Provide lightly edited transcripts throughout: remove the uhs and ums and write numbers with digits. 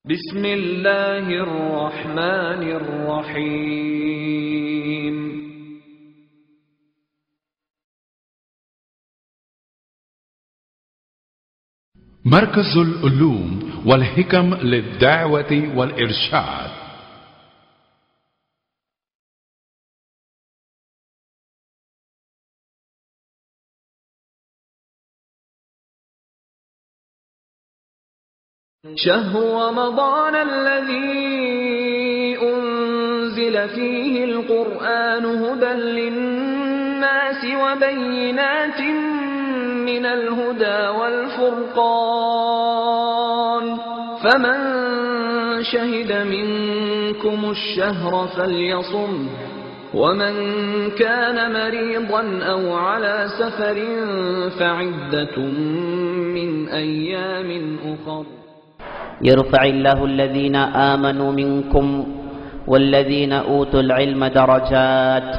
بسم اللہ الرحمن الرحیم مركز العلوم والحكم للدعوة والإرشاد. شهر رمضان الذي أنزل فيه القرآن هدى للناس وبينات من الهدى والفرقان فمن شهد منكم الشهر فليصم ومن كان مريضا أو على سفر فعدة من أيام أخر يرفع الله الذين آمنوا منكم والذين أوتوا العلم درجات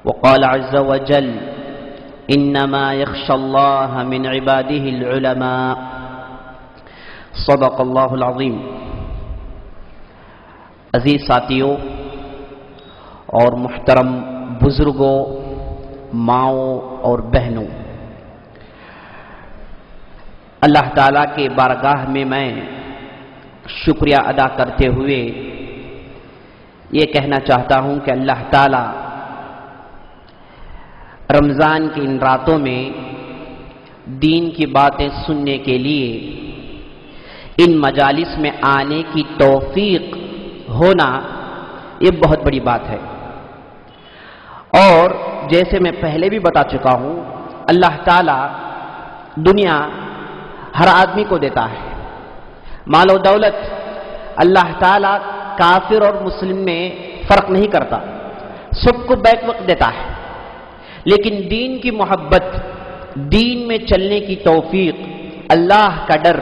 وقال عز وجل إنما يخشى الله من عباده العلماء صدق الله العظيم. عزیز ساتھیوں اور محترم بزرگوں، ماؤں اور بہنوں، اللہ تعالیٰ کے بارگاہ میں میں شکریہ ادا کرتے ہوئے یہ کہنا چاہتا ہوں کہ اللہ تعالیٰ رمضان کی ان راتوں میں دین کی باتیں سننے کے لیے ان مجالس میں آنے کی توفیق ہونا یہ بہت بڑی بات ہے. اور جیسے میں پہلے بھی بتا چکا ہوں، اللہ تعالیٰ دنیا ہر آدمی کو دیتا ہے، مال و دولت اللہ تعالیٰ کافر اور مسلم میں فرق نہیں کرتا، سب کو بیک وقت دیتا ہے. لیکن دین کی محبت، دین میں چلنے کی توفیق، اللہ کا ڈر،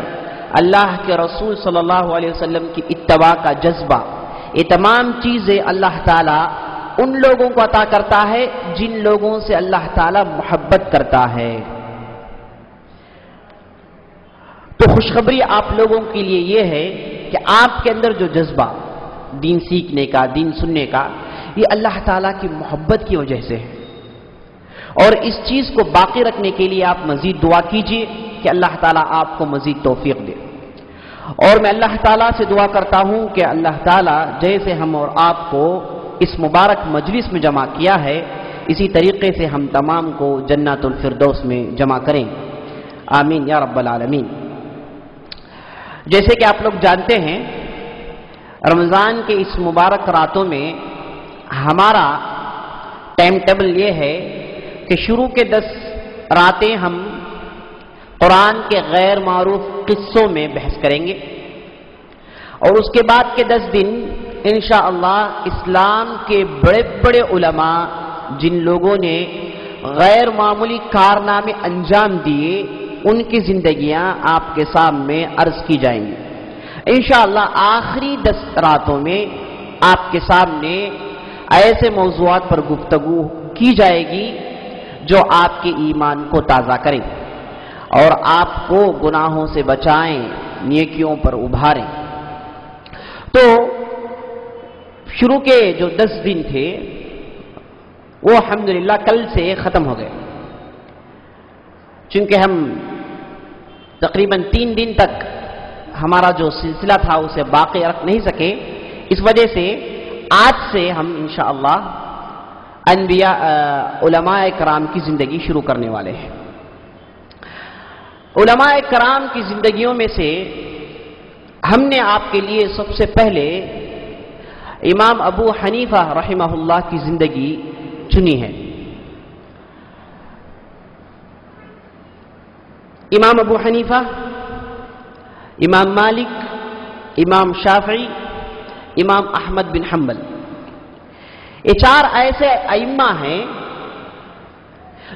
اللہ کے رسول صلی اللہ علیہ وسلم کی اتباع کا جذبہ، یہ تمام چیزیں اللہ تعالیٰ ان لوگوں کو عطا کرتا ہے جن لوگوں سے اللہ تعالیٰ محبت کرتا ہے. تو خوشخبری آپ لوگوں کے لیے یہ ہے کہ آپ کے اندر جو جذبہ دین سیکھنے کا، دین سننے کا، یہ اللہ تعالیٰ کی محبت کی وجہ سے ہے. اور اس چیز کو باقی رکھنے کے لیے آپ مزید دعا کیجئے کہ اللہ تعالیٰ آپ کو مزید توفیق دے. اور میں اللہ تعالیٰ سے دعا کرتا ہوں کہ اللہ تعالیٰ جیسے ہم اور آپ کو اس مبارک مجلس میں جمع کیا ہے، اسی طریقے سے ہم تمام کو جنت الفردوس میں جمع کریں. آمین یا رب العالمین. جیسے کہ آپ لوگ جانتے ہیں، رمضان کے اس مبارک راتوں میں ہمارا ٹائم ٹیبل یہ ہے کہ شروع کے 10 راتیں ہم قرآن کے غیر معروف قصوں میں بحث کریں گے، اور اس کے بعد کے 10 دن انشاءاللہ اسلام کے بڑے بڑے علماء جن لوگوں نے غیر معمولی کارنامے انجام دیے، ان کی زندگیاں آپ کے سامنے عرض کی جائیں گی. انشاءاللہ آخری 10 راتوں میں آپ کے سامنے ایسے موضوعات پر گفتگو کی جائے گی جو آپ کے ایمان کو تازہ کریں اور آپ کو گناہوں سے بچائیں، نیکیوں پر ابھاریں. تو شروع کے جو 10 دن تھے وہ الحمدللہ کل سے ختم ہو گئے، چونکہ ہم تقریباً 3 دن تک ہمارا جو سلسلہ تھا اسے باقی رکھ نہیں سکے. اس وجہ سے آج سے ہم انشاءاللہ انبیاء علماء کرام کی زندگی شروع کرنے والے ہیں. علماء کرام کی زندگیوں میں سے ہم نے آپ کے لیے سب سے پہلے امام ابو حنیفہ رحمہ اللہ کی زندگی چنی ہے. امام ابو حنیفہ، امام مالک، امام شافعی، امام احمد بن حنبل، یہ 4 ایسے ائمہ ہیں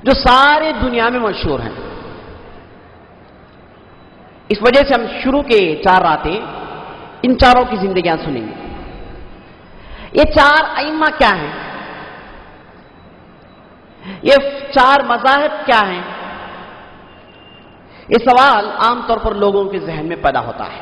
جو سارے دنیا میں مشہور ہیں. اس وجہ سے ہم شروع کے 4 راتیں ان چاروں کی زندگیاں سنیں گے. یہ 4 ائمہ کیا ہیں؟ یہ 4 مذاہب کیا ہیں؟ یہ سوال عام طور پر لوگوں کے ذہن میں پیدا ہوتا ہے.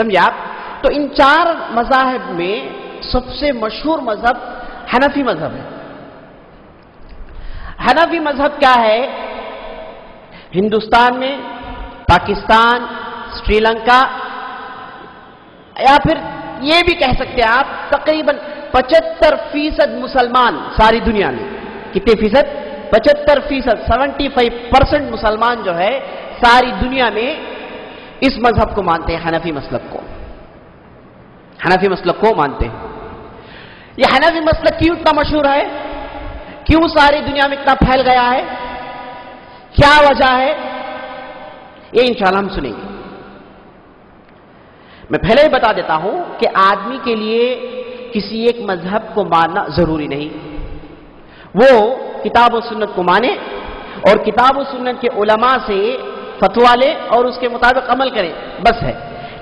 سمجھے آپ؟ تو ان 4 مذاہب میں سب سے مشہور مذہب حنفی مذہب ہے. حنفی مذہب کیا ہے؟ ہندوستان میں، پاکستان، سری لنکا، یا پھر یہ بھی کہہ سکتے ہیں آپ تقریباً 75% مسلمان ساری دنیا میں. کتنے فیصد؟ 75%، 75% مسلمان جو ہے ساری دنیا میں اس مذہب کو مانتے ہیں، حنفی مسلک کو. حنفی مسلک کو مانتے ہیں. یہ حنفی مسلک کیوں اتنا مشہور ہے؟ کیوں ساری دنیا میں اتنا پھیل گیا ہے؟ کیا وجہ ہے؟ یہ انشاءاللہ ہم سنیں گے. میں پہلے ہی بتا دیتا ہوں کہ آدمی کے لیے کسی ایک مذہب کو ماننا ضروری نہیں. وہ کتاب و سنت کو مانے اور کتاب و سنت کے علماء سے فتوا لے اور اس کے مطابق عمل کرے، بس ہے.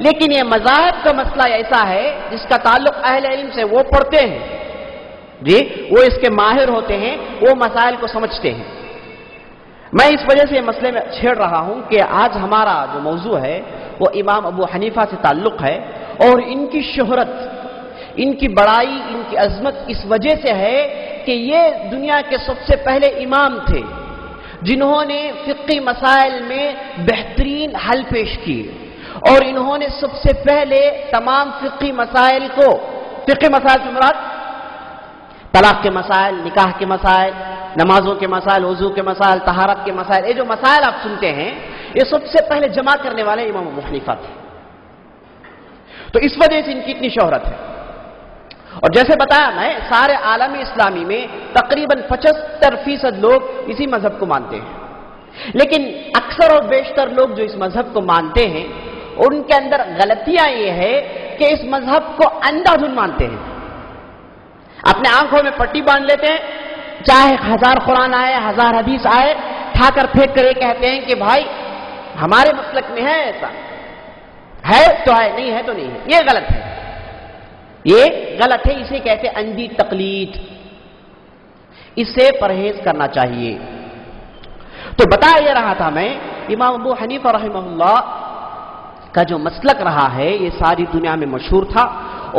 لیکن یہ مذاہب کا مسئلہ ایسا ہے جس کا تعلق اہل علم سے، وہ پڑھتے ہیں جی، وہ اس کے ماہر ہوتے ہیں، وہ مسائل کو سمجھتے ہیں. میں اس وجہ سے یہ مسئلے میں چھیڑ رہا ہوں کہ آج ہمارا جو موضوع ہے وہ امام ابو حنیفہ سے تعلق ہے، اور ان کی شہرت، ان کی بڑائی، ان کی عظمت اس وجہ سے ہے کہ یہ دنیا کے سب سے پہلے امام تھے جنہوں نے فقہی مسائل میں بہترین حل پیش کیے، اور انہوں نے سب سے پہلے تمام فقہی مسائل کو، فقہی مسائل سے مراد طلاق کے مسائل، نکاح کے مسائل، نمازوں کے مسائل، وضو کے مسائل، طہارت کے مسائل، یہ جو مسائل آپ سنتے ہیں یہ سب سے پہلے جمع کرنے والے امام ابو حنیفہ تھے. تو اس وجہ سے ان کی اتنی شہرت ہے. اور جیسے بتایا میں، سارے عالم اسلامی میں تقریباً 75% لوگ اسی مذہب کو مانتے ہیں. لیکن اکثر اور بیشتر لوگ جو اس مذہب کو مانتے ہیں ان کے اندر غلطیاں یہ ہے کہ اس مذہب کو اندھا دھن مانتے ہیں. اپنے آنکھوں میں پٹی باندھ لیتے ہیں، چاہے 1000 قرآن آئے، 1000 حدیث آئے، ٹھا کر پھینک کر یہ کہتے ہیں کہ بھائی ہمارے مسلک میں ہے، ایسا ہے تو ہے، نہیں ہے تو نہیں ہے. یہ غلط ہے، یہ غلط ہے. اسے کہتے ہیں اندھی تقلید. اس سے پرہیز کرنا چاہیے. تو بتا یہ رہا تھا میں، امام ابو حنیفہ رحمہ اللہ کا جو مسلک رہا ہے یہ ساری دنیا میں مشہور تھا،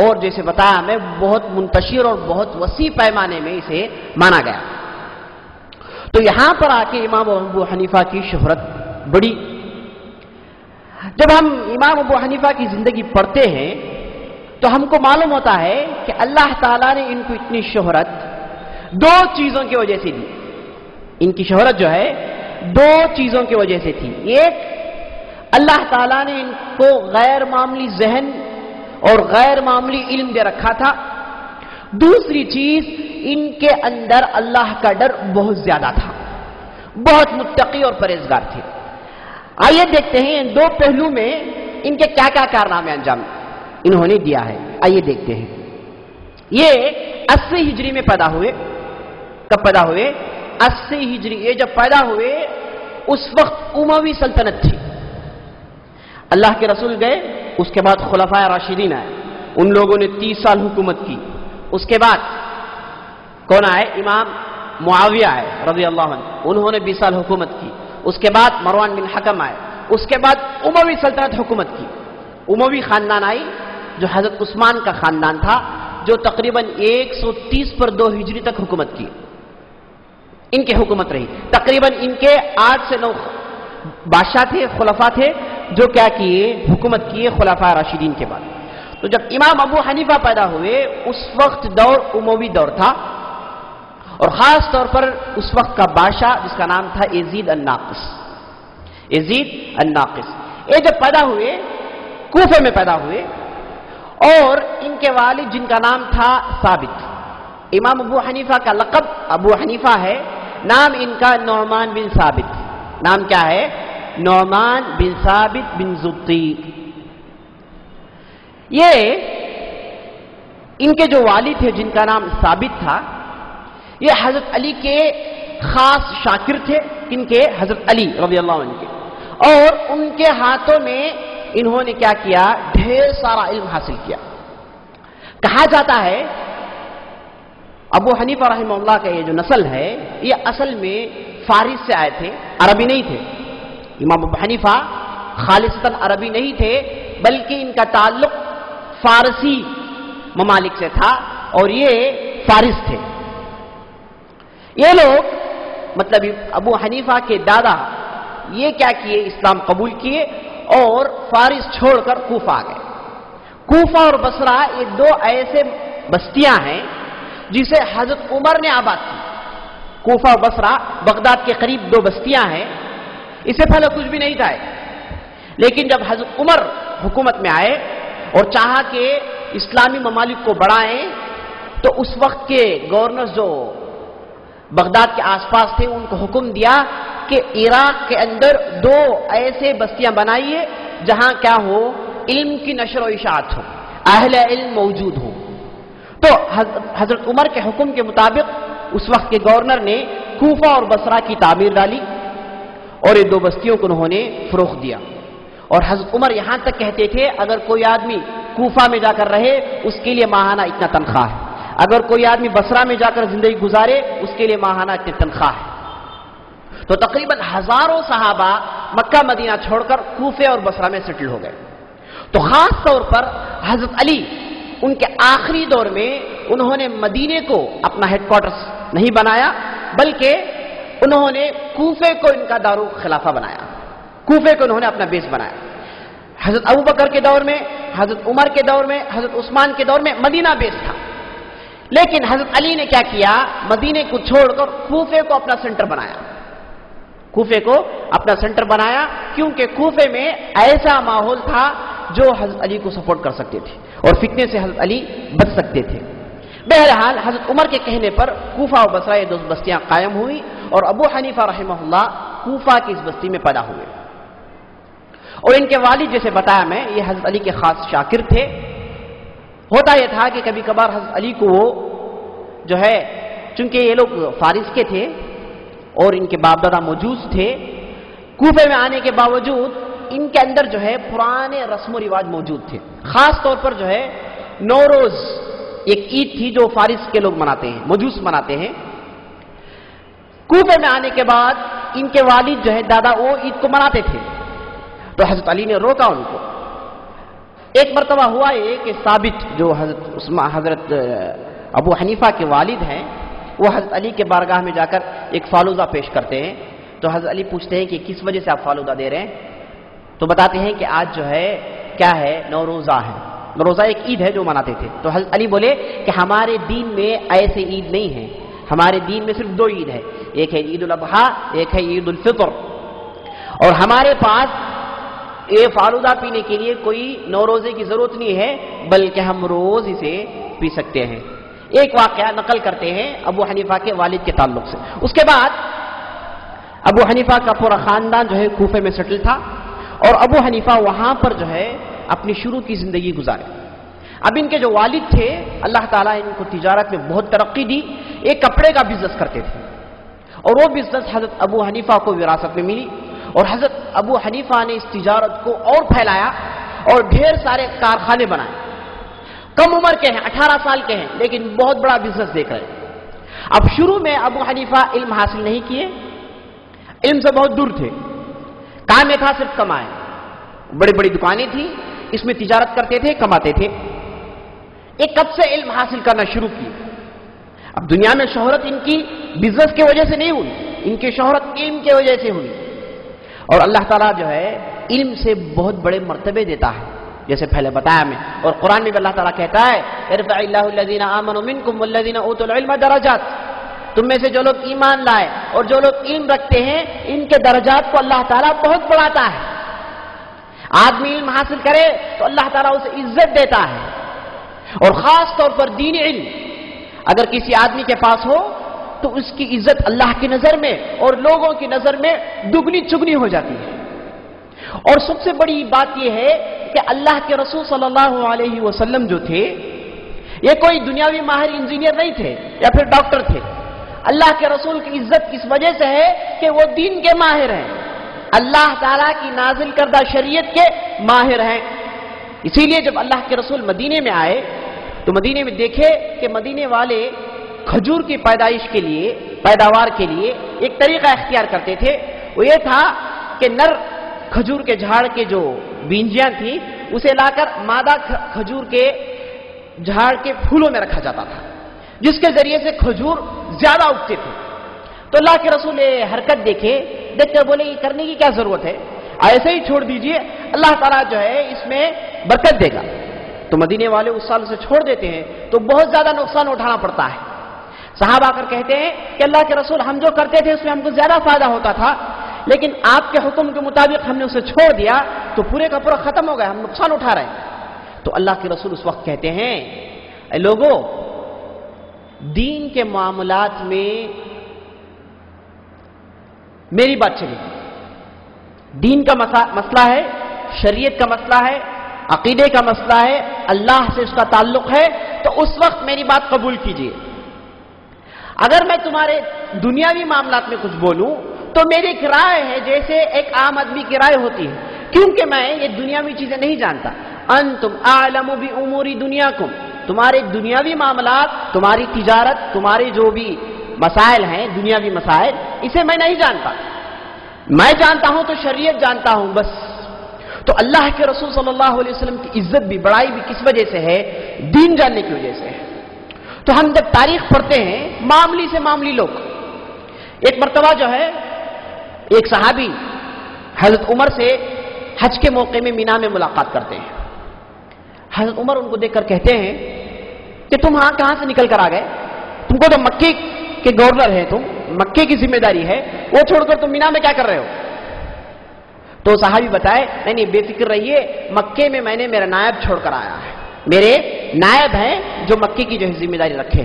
اور جیسے بتایا میں بہت منتشر اور بہت وسیع پیمانے میں اسے مانا گیا. تو یہاں پر آ کے امام ابو حنیفہ کی شہرت بڑی. جب ہم امام ابو حنیفہ کی زندگی پڑھتے ہیں تو ہم کو معلوم ہوتا ہے کہ اللہ تعالیٰ نے ان کو اتنی شہرت 2 چیزوں کی وجہ سے دی. ان کی شہرت جو ہے 2 چیزوں کی وجہ سے تھی. ایک، اللہ تعالیٰ نے ان کو غیر معمولی ذہن اور غیر معمولی علم دے رکھا تھا. دوسری چیز، ان کے اندر اللہ کا ڈر بہت زیادہ تھا، بہت متقی اور پرہیزگار تھے. آئیے دیکھتے ہیں ان 2 پہلو میں ان کے کیا کیا کارنامے انجام انہوں نے دیا ہے. آئیے دیکھتے ہیں. یہ 80 ہجری میں پیدا ہوئے. کب پیدا ہوئے؟ 80 ہجری. یہ جب پیدا ہوئے اس وقت اموی سلطنت تھی. اللہ کے رسول گئے، اس کے بعد خلفائے راشدین آئے، ان لوگوں نے 30 سال حکومت کی. اس کے بعد کون آئے؟ امام معاویہ آئے رضی اللہ عنہ، انہوں نے 20 سال حکومت کی. اس کے بعد مروان بن حکم آئے. اس کے بعد اموی سلطنت حکومت کی. اموی خاندان آئی جو حضرت عثمان کا خاندان تھا، جو تقریباً 130 پر 2 ہجری تک حکومت کی. ان کی حکومت رہی. تقریباً ان کے 8 سے 9 بادشاہ تھے، خلفاء تھے جو کیا کیے؟ حکومت کیے خلفاء راشدین کے بعد. تو جب امام ابو حنیفہ پیدا ہوئے اس وقت دور اموی دور تھا، اور خاص طور پر اس وقت کا بادشاہ جس کا نام تھا یزید الناقص. یزید الناقص یہ جب پیدا ہوئے کوفے میں پیدا ہوئے، اور ان کے والد جن کا نام تھا ثابت. امام ابو حنیفہ کا لقب ابو حنیفہ ہے، نام ان کا نعمان بن ثابت. نام کیا ہے؟ نعمان بن ثابت بن زبطی. یہ ان کے جو والد تھے جن کا نام ثابت تھا، یہ حضرت علی کے خاص شاکر تھے. ان کے حضرت علی رضی اللہ عنہ کے. اور ان کے ہاتھوں میں انہوں نے کیا کیا؟ ڈھیر سارا علم حاصل کیا. کہا جاتا ہے ابو حنیفہ رحمہ اللہ کا یہ جو نسل ہے یہ اصل میں فارس سے آئے تھے، عربی نہیں تھے. امام ابو حنیفہ خالصتاً عربی نہیں تھے، بلکہ ان کا تعلق فارسی ممالک سے تھا اور یہ فارس تھے. یہ لوگ مطلب ابو حنیفہ کے دادا یہ کیا کیے، اسلام قبول کیے اور فارس چھوڑ کر کوفہ آ گئے. کوفہ اور بصرہ یہ دو ایسے بستیاں ہیں جسے حضرت عمر نے آباد کی. کوفہ اور بصرہ بغداد کے قریب دو بستیاں ہیں. اس سے پہلے کچھ بھی نہیں تھا، لیکن جب حضرت عمر حکومت میں آئے اور چاہا کہ اسلامی ممالک کو بڑھائیں تو اس وقت کے گورنر جو بغداد کے آس پاس تھے ان کو حکم دیا کہ عراق کے اندر دو ایسے بستیاں بنائیے جہاں کیا ہو، علم کی نشر و اشاعت ہو، اہل علم موجود ہو. تو حضرت عمر کے حکم کے مطابق اس وقت کے گورنر نے کوفہ اور بصرہ کی تعمیر ڈالی اور یہ دو بستیوں کو انہوں نے فروخت دیا. اور حضرت عمر یہاں تک کہتے تھے اگر کوئی آدمی کوفہ میں جا کر رہے اس کے لیے ماہانہ اتنا تنخواہ ہے، اگر کوئی آدمی بصرہ میں جا کر زندگی گزارے اس کے لیے ماہانہ اتنی تنخواہ ہے. تو تقریباً ہزاروں صحابہ مکہ مدینہ چھوڑ کر کوفے اور بصرہ میں سیٹل ہو گئے. تو خاص طور پر حضرت علی ان کے آخری دور میں انہوں نے مدینے کو اپنا ہیڈ کوارٹرز نہیں بنایا بلکہ انہوں نے کوفے کو ان کا دارالخلافہ بنایا. کوفے کو انہوں نے اپنا بیس بنایا. حضرت ابو بکر کے دور میں، حضرت عمر کے دور میں، حضرت عثمان کے دور میں مدینہ بیس تھا. لیکن حضرت علی نے کیا کیا، مدینے کو چھوڑ کر کوفے کو اپنا سینٹر بنایا. کوفے کو اپنا سینٹر بنایا کیونکہ کوفے میں ایسا ماحول تھا جو حضرت علی کو سپورٹ کر سکتے تھے اور فتنے سے حضرت علی بچ سکتے تھے. بہرحال حضرت عمر کے کہنے پر کوفہ اور بصرہ یہ دو بستیاں قائم ہوئی اور ابو حنیفہ رحمہ اللہ کوفہ کی اس بستی میں پیدا ہوئے. اور ان کے والد جیسے بتایا میں یہ حضرت علی کے خاص شاکر تھے. ہوتا یہ تھا کہ کبھی کبھار حضرت علی کو وہ جو ہے چونکہ یہ لوگ فارس کے تھے اور ان کے باپ دادا موجود تھے، کوفے میں آنے کے باوجود ان کے اندر جو ہے پرانے رسم و رواج موجود تھے. خاص طور پر جو ہے نوروز ایک عید تھی جو فارس کے لوگ مناتے ہیں، مجوس مناتے ہیں. کوفے میں آنے کے بعد ان کے والد جو ہے دادا وہ عید کو مناتے تھے تو حضرت علی نے روکا ان کو. ایک مرتبہ ہوا یہ کہ ثابت جو حضرت ابو حنیفہ کے والد ہیں وہ حضرت علی کے بارگاہ میں جا کر ایک فالودہ پیش کرتے ہیں. تو حضرت علی پوچھتے ہیں کہ کس وجہ سے آپ فالودہ دے رہے ہیں؟ تو بتاتے ہیں کہ آج جو ہے کیا ہے، نوروزہ ہے. نوروزہ ایک عید ہے جو مناتے تھے. تو حضرت علی بولے کہ ہمارے دین میں ایسے عید نہیں ہے، ہمارے دین میں صرف دو عید ہے، ایک ہے عید الاضحیٰ، ایک ہے عید الفطر. اور ہمارے پاس یہ فالودہ پینے کے لیے کوئی نوروزے کی ضرورت نہیں ہے بلکہ ہم روز اسے پی سکتے ہیں. ایک واقعہ نقل کرتے ہیں ابو حنیفہ کے والد کے تعلق سے. اس کے بعد ابو حنیفہ کا پورا خاندان جو ہے کوفے میں سیٹل تھا اور ابو حنیفہ وہاں پر جو ہے اپنی شروع کی زندگی گزارے. اب ان کے جو والد تھے اللہ تعالیٰ ان کو تجارت میں بہت ترقی دی. ایک کپڑے کا بزنس کرتے تھے اور وہ بزنس حضرت ابو حنیفہ کو وراثت میں ملی اور حضرت ابو حنیفہ نے اس تجارت کو اور پھیلایا اور ڈھیر سارے کارخانے بنائے. کم عمر کے ہیں، 18 سال کے ہیں، لیکن بہت بڑا بزنس دیکھ رہے ہیں. اب شروع میں ابو حنیفہ علم حاصل نہیں کیے، علم سے بہت دور تھے. کام میں تھا صرف کمائے. بڑی بڑی دکانیں تھیں، اس میں تجارت کرتے تھے، کماتے تھے. ایک کب سے علم حاصل کرنا شروع کی. اب دنیا میں شہرت ان کی بزنس کی وجہ سے نہیں ہوئی، ان کی شہرت علم کی وجہ سے ہوئی. اور اللہ تعالیٰ جو ہے علم سے بہت بڑے مرتبے دیتا ہے جیسے پہلے بتایا میں. اور قرآن میں بھی اللہ تعالیٰ کہتا ہے ارفع اللہ الذین آمنوا منکم والذین اوتوا العلم درجات. تم میں سے جو لوگ ایمان لائے اور جو لوگ علم رکھتے ہیں ان کے درجات کو اللہ تعالیٰ بہت بڑھاتا ہے. آدمی علم حاصل کرے تو اللہ تعالیٰ اسے عزت دیتا ہے. اور خاص طور پر دین علم اگر کسی آدمی کے پاس ہو تو اس کی عزت اللہ کی نظر میں اور لوگوں کی نظر میں دگنی چگنی ہو جاتی ہے. اور سب سے بڑی بات یہ ہے کہ اللہ کے رسول صلی اللہ علیہ وسلم جو تھے یہ کوئی دنیاوی ماہر انجینئر نہیں تھے یا پھر ڈاکٹر تھے. اللہ کے رسول کی عزت کس وجہ سے ہے کہ وہ دین کے ماہر ہیں، اللہ تعالیٰ کی نازل کردہ شریعت کے ماہر ہیں. اسی لیے جب اللہ کے رسول مدینے میں آئے تو مدینے میں دیکھے کہ مدینے والے کھجور کی پیداوار کے لیے ایک طریقہ اختیار کرتے تھے. وہ یہ تھا کہ نر کھجور کے جھاڑ کے جو بینجیاں تھیں اسے لا کر مادہ کھجور کے جھاڑ کے پھولوں میں رکھا جاتا تھا، جس کے ذریعے سے کھجور زیادہ اگتے تھے۔ تو اللہ کے رسول حرکت دیکھ کر بولے یہ کرنے کی کیا ضرورت ہے، ایسے ہی چھوڑ دیجئے، اللہ تعالیٰ جو ہے اس میں برکت دے گا۔ تو مدینے والے اس سال سے چھوڑ دیتے ہیں تو بہت زیادہ نقصان اٹھانا پڑتا ہے۔ صحابہ آ کر کہتے ہیں کہ اللہ کے رسول ہم جو کرتے تھے اس میں ہم کو زیادہ فائدہ ہوتا تھا، لیکن آپ کے حکم کے مطابق ہم نے اسے چھوڑ دیا تو پورے کا پورا ختم ہو گیا، ہم نقصان اٹھا رہے ہیں۔ تو اللہ کے رسول اس وقت کہتے ہیں اے لوگوں، دین کے معاملات میں میری بات چلے گی، دین کا مسئلہ ہے، شریعت کا مسئلہ ہے، عقیدے کا مسئلہ ہے، اللہ سے اس کا تعلق ہے، تو اس وقت میری بات قبول کیجیے۔ اگر میں تمہارے دنیاوی معاملات میں کچھ بولوں تو میری ایک رائے ہے، جیسے ایک عام آدمی کی رائے ہوتی ہے، کیونکہ میں یہ دنیاوی چیزیں نہیں جانتا۔ انتم اعلم بامور دنیاکم، تمہارے دنیاوی معاملات، تمہاری تجارت، تمہارے جو بھی مسائل ہیں دنیاوی مسائل، اسے میں نہیں جانتا، میں جانتا ہوں تو شریعت جانتا ہوں بس۔ تو اللہ کے رسول صلی اللہ علیہ وسلم کی عزت بھی، بڑائی بھی کس وجہ سے ہے؟ دین جاننے کی وجہ سے ہے۔ تو ہم جب تاریخ پڑھتے ہیں، معاملی سے معاملی لوگ، ایک مرتبہ جو ہے ایک صحابی حضرت عمر سے حج کے موقع میں مینا میں ملاقات کرتے ہیں۔ حضرت عمر ان کو دیکھ کر کہتے ہیں کہ تم کہاں سے نکل کر آ گئے؟ تم کو تو مکے کے گورنر ہے، تم مکے کی ذمہ داری ہے، وہ چھوڑ کر تم مینا میں کیا کر رہے ہو؟ تو صحابی بتائے نہیں بے فکر رہیے، مکے میں نے میرا نائب چھوڑ کر آیا ہے، میرے نائب ہیں جو مکے کی جو ہے ذمہ داری رکھے۔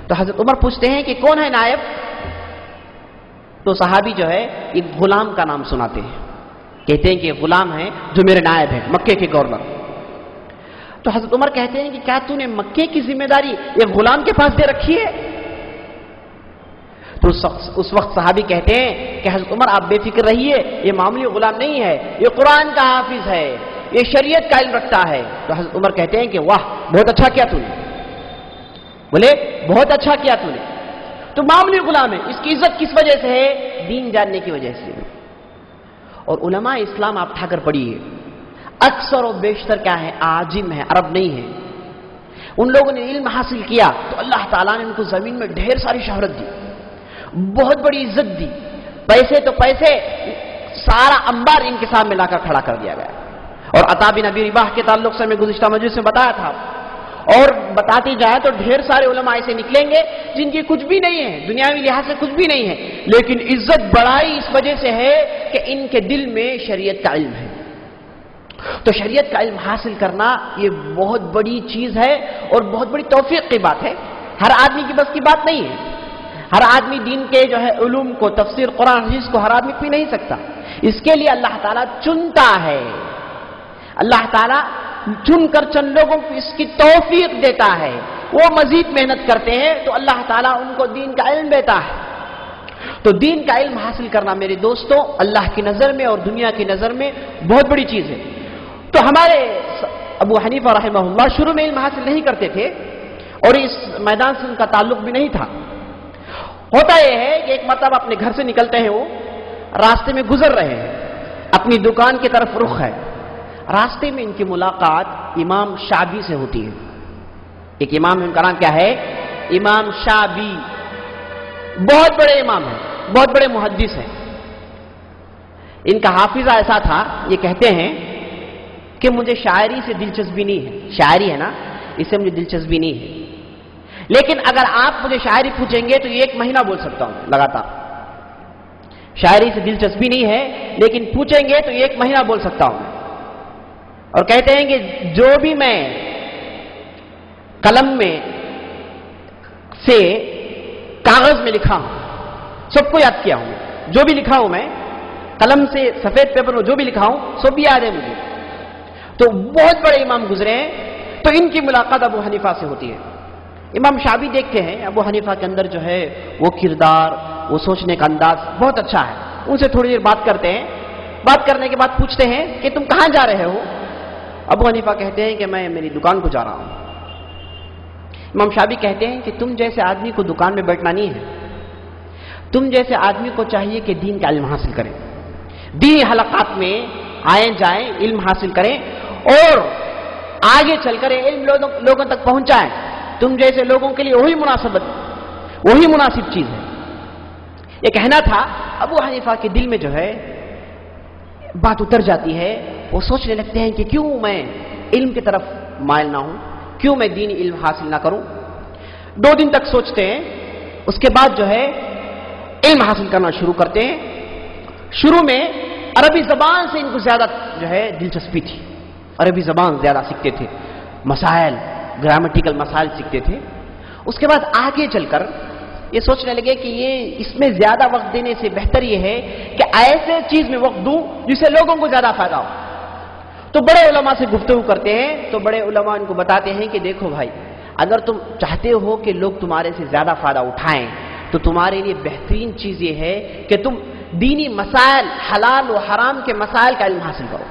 تو حضرت عمر پوچھتے ہیں کہ کون ہے نائب؟ تو صحابی جو ہے ایک غلام کا نام سناتے ہیں، کہتے ہیں کہ غلام ہے جو میرے نائب ہے، مکے کے گورنر۔ تو حضرت عمر کہتے ہیں کہ کیا تو نے مکے کی ذمہ داری ایک غلام کے پاس دے رکھی ہے؟ تو اس وقت صحابی کہتے ہیں کہ حضرت عمر آپ بے فکر رہیے، یہ معمولی غلام نہیں ہے، یہ قرآن کا حافظ ہے، یہ شریعت کا علم رکھتا ہے۔ تو حضرت عمر کہتے ہیں کہ واہ بہت اچھا کیا تو نے، بولے بہت اچھا کیا تو نے، تو معمولی غلام ہے، اس کی عزت کس وجہ سے ہے؟ دین جاننے کی وجہ سے۔ اور علماء اسلام آپ اٹھا کر پڑھیے، اکثر و بیشتر کیا ہے؟ عاجم ہے، عرب نہیں ہے۔ ان لوگوں نے علم حاصل کیا تو اللہ تعالیٰ نے ان کو زمین میں ڈھیر ساری شہرت دی، بہت بڑی عزت دی، پیسے تو پیسے، سارا انبار ان کے سامنے لا کر کھڑا کر دیا گیا۔ اور عطا بن ابی رباح کے تعلق سے میں گزشتہ مجلس میں بتایا تھا، اور بتاتے جائیں تو ڈھیر سارے علماء ایسے نکلیں گے جن کی کچھ بھی نہیں ہے، دنیاوی لحاظ سے کچھ بھی نہیں ہے، لیکن عزت بڑائی اس وجہ سے ہے کہ ان کے دل میں شریعت کا علم ہے۔ تو شریعت کا علم حاصل کرنا یہ بہت بڑی چیز ہے اور بہت بڑی توفیق کی بات ہے، ہر آدمی کی بس کی بات نہیں ہے۔ ہر آدمی دین کے جو ہے علوم کو، تفسیر قرآن حدیث کو ہر آدمی پی نہیں سکتا، اس کے لیے اللہ تعالیٰ چنتا ہے، اللہ تعالیٰ چن کر چند لوگوں کو اس کی توفیق دیتا ہے، وہ مزید محنت کرتے ہیں تو اللہ تعالیٰ ان کو دین کا علم دیتا ہے۔ تو دین کا علم حاصل کرنا میرے دوستوں اللہ کی نظر میں اور دنیا کی نظر میں بہت بڑی چیز ہے۔ تو ہمارے ابو حنیفہ رحمہ اللہ شروع میں علم حاصل نہیں کرتے تھے اور اس میدان سے ان کا تعلق بھی نہیں تھا۔ ہوتا یہ ہے کہ ایک مرتبہ اپنے گھر سے نکلتے ہیں، وہ راستے میں گزر رہے ہیں، اپنی دکان کی طرف رخ ہے، راستے میں ان کی ملاقات امام شعبی سے ہوتی ہے۔ ایک امام ہے، ان کا نام کیا ہے؟ امام شعبی، بہت بڑے امام ہیں، بہت بڑے محدث ہیں۔ ان کا حافظہ ایسا تھا، یہ کہتے ہیں کہ مجھے شاعری سے دلچسپی نہیں ہے، شاعری ہے نا، اس سے مجھے دلچسپی نہیں ہے، لیکن اگر آپ مجھے شاعری پوچھیں گے تو 1 مہینہ بول سکتا ہوں لگاتار۔ شاعری سے دلچسپی نہیں ہے لیکن پوچھیں گے تو 1 مہینہ بول سکتا ہوں۔ اور کہتے ہیں کہ جو بھی میں قلم میں سے کاغذ میں لکھا ہوں سب کو یاد کیا ہوں، جو بھی لکھا ہوں میں قلم سے سفید پیپر میں جو بھی لکھا ہوں سب یاد ہے مجھے۔ تو بہت بڑے امام گزرے ہیں، تو ان کی ملاقات ابو حنیفہ سے ہوتی ہے۔ امام شعبی دیکھتے ہیں ابو حنیفہ کے اندر جو ہے وہ کردار، وہ سوچنے کا انداز بہت اچھا ہے، ان سے تھوڑی دیر بات کرتے ہیں، بات کرنے کے بعد پوچھتے ہیں کہ تم کہاں جا رہے ہو؟ ابو حنیفہ کہتے ہیں کہ میں میری دکان کو جا رہا ہوں۔ امام شعبی کہتے ہیں کہ تم جیسے آدمی کو دکان میں بیٹھنا نہیں ہے، تم جیسے آدمی کو چاہیے کہ دین کا علم حاصل کریں، دینی حلقات میں آئیں جائیں، علم حاصل کریں، اور آگے چل کر علم لوگوں تک پہنچائیں، تم جیسے لوگوں کے لیے وہی مناسب چیز ہے۔ یہ کہنا تھا۔ ابو حنیفہ کے دل میں جو ہے بات اتر جاتی ہے، وہ سوچنے لگتے ہیں کہ کیوں میں علم کی طرف مائل نہ ہوں، کیوں میں دینی علم حاصل نہ کروں۔ 2 دن تک سوچتے ہیں، اس کے بعد جو ہے علم حاصل کرنا شروع کرتے ہیں۔ شروع میں عربی زبان سے ان کو زیادہ جو ہے دلچسپی تھی، عربی زبان زیادہ سیکھتے تھے، مسائل، گرامیٹیکل مسائل سیکھتے تھے۔ اس کے بعد آگے چل کر یہ سوچنے لگے کہ یہ اس میں زیادہ وقت دینے سے بہتر یہ ہے کہ ایسے چیز میں وقت دوں جس سے لوگوں کو زیادہ فائدہ ہو۔ تو بڑے علماء سے گفتگو کرتے ہیں، تو بڑے علماء ان کو بتاتے ہیں کہ دیکھو بھائی، اگر تم چاہتے ہو کہ لوگ تمہارے سے زیادہ فائدہ اٹھائیں تو تمہارے لیے بہترین چیز یہ ہے کہ تم دینی مسائل، حلال و حرام کے مسائل کا علم حاصل کرو۔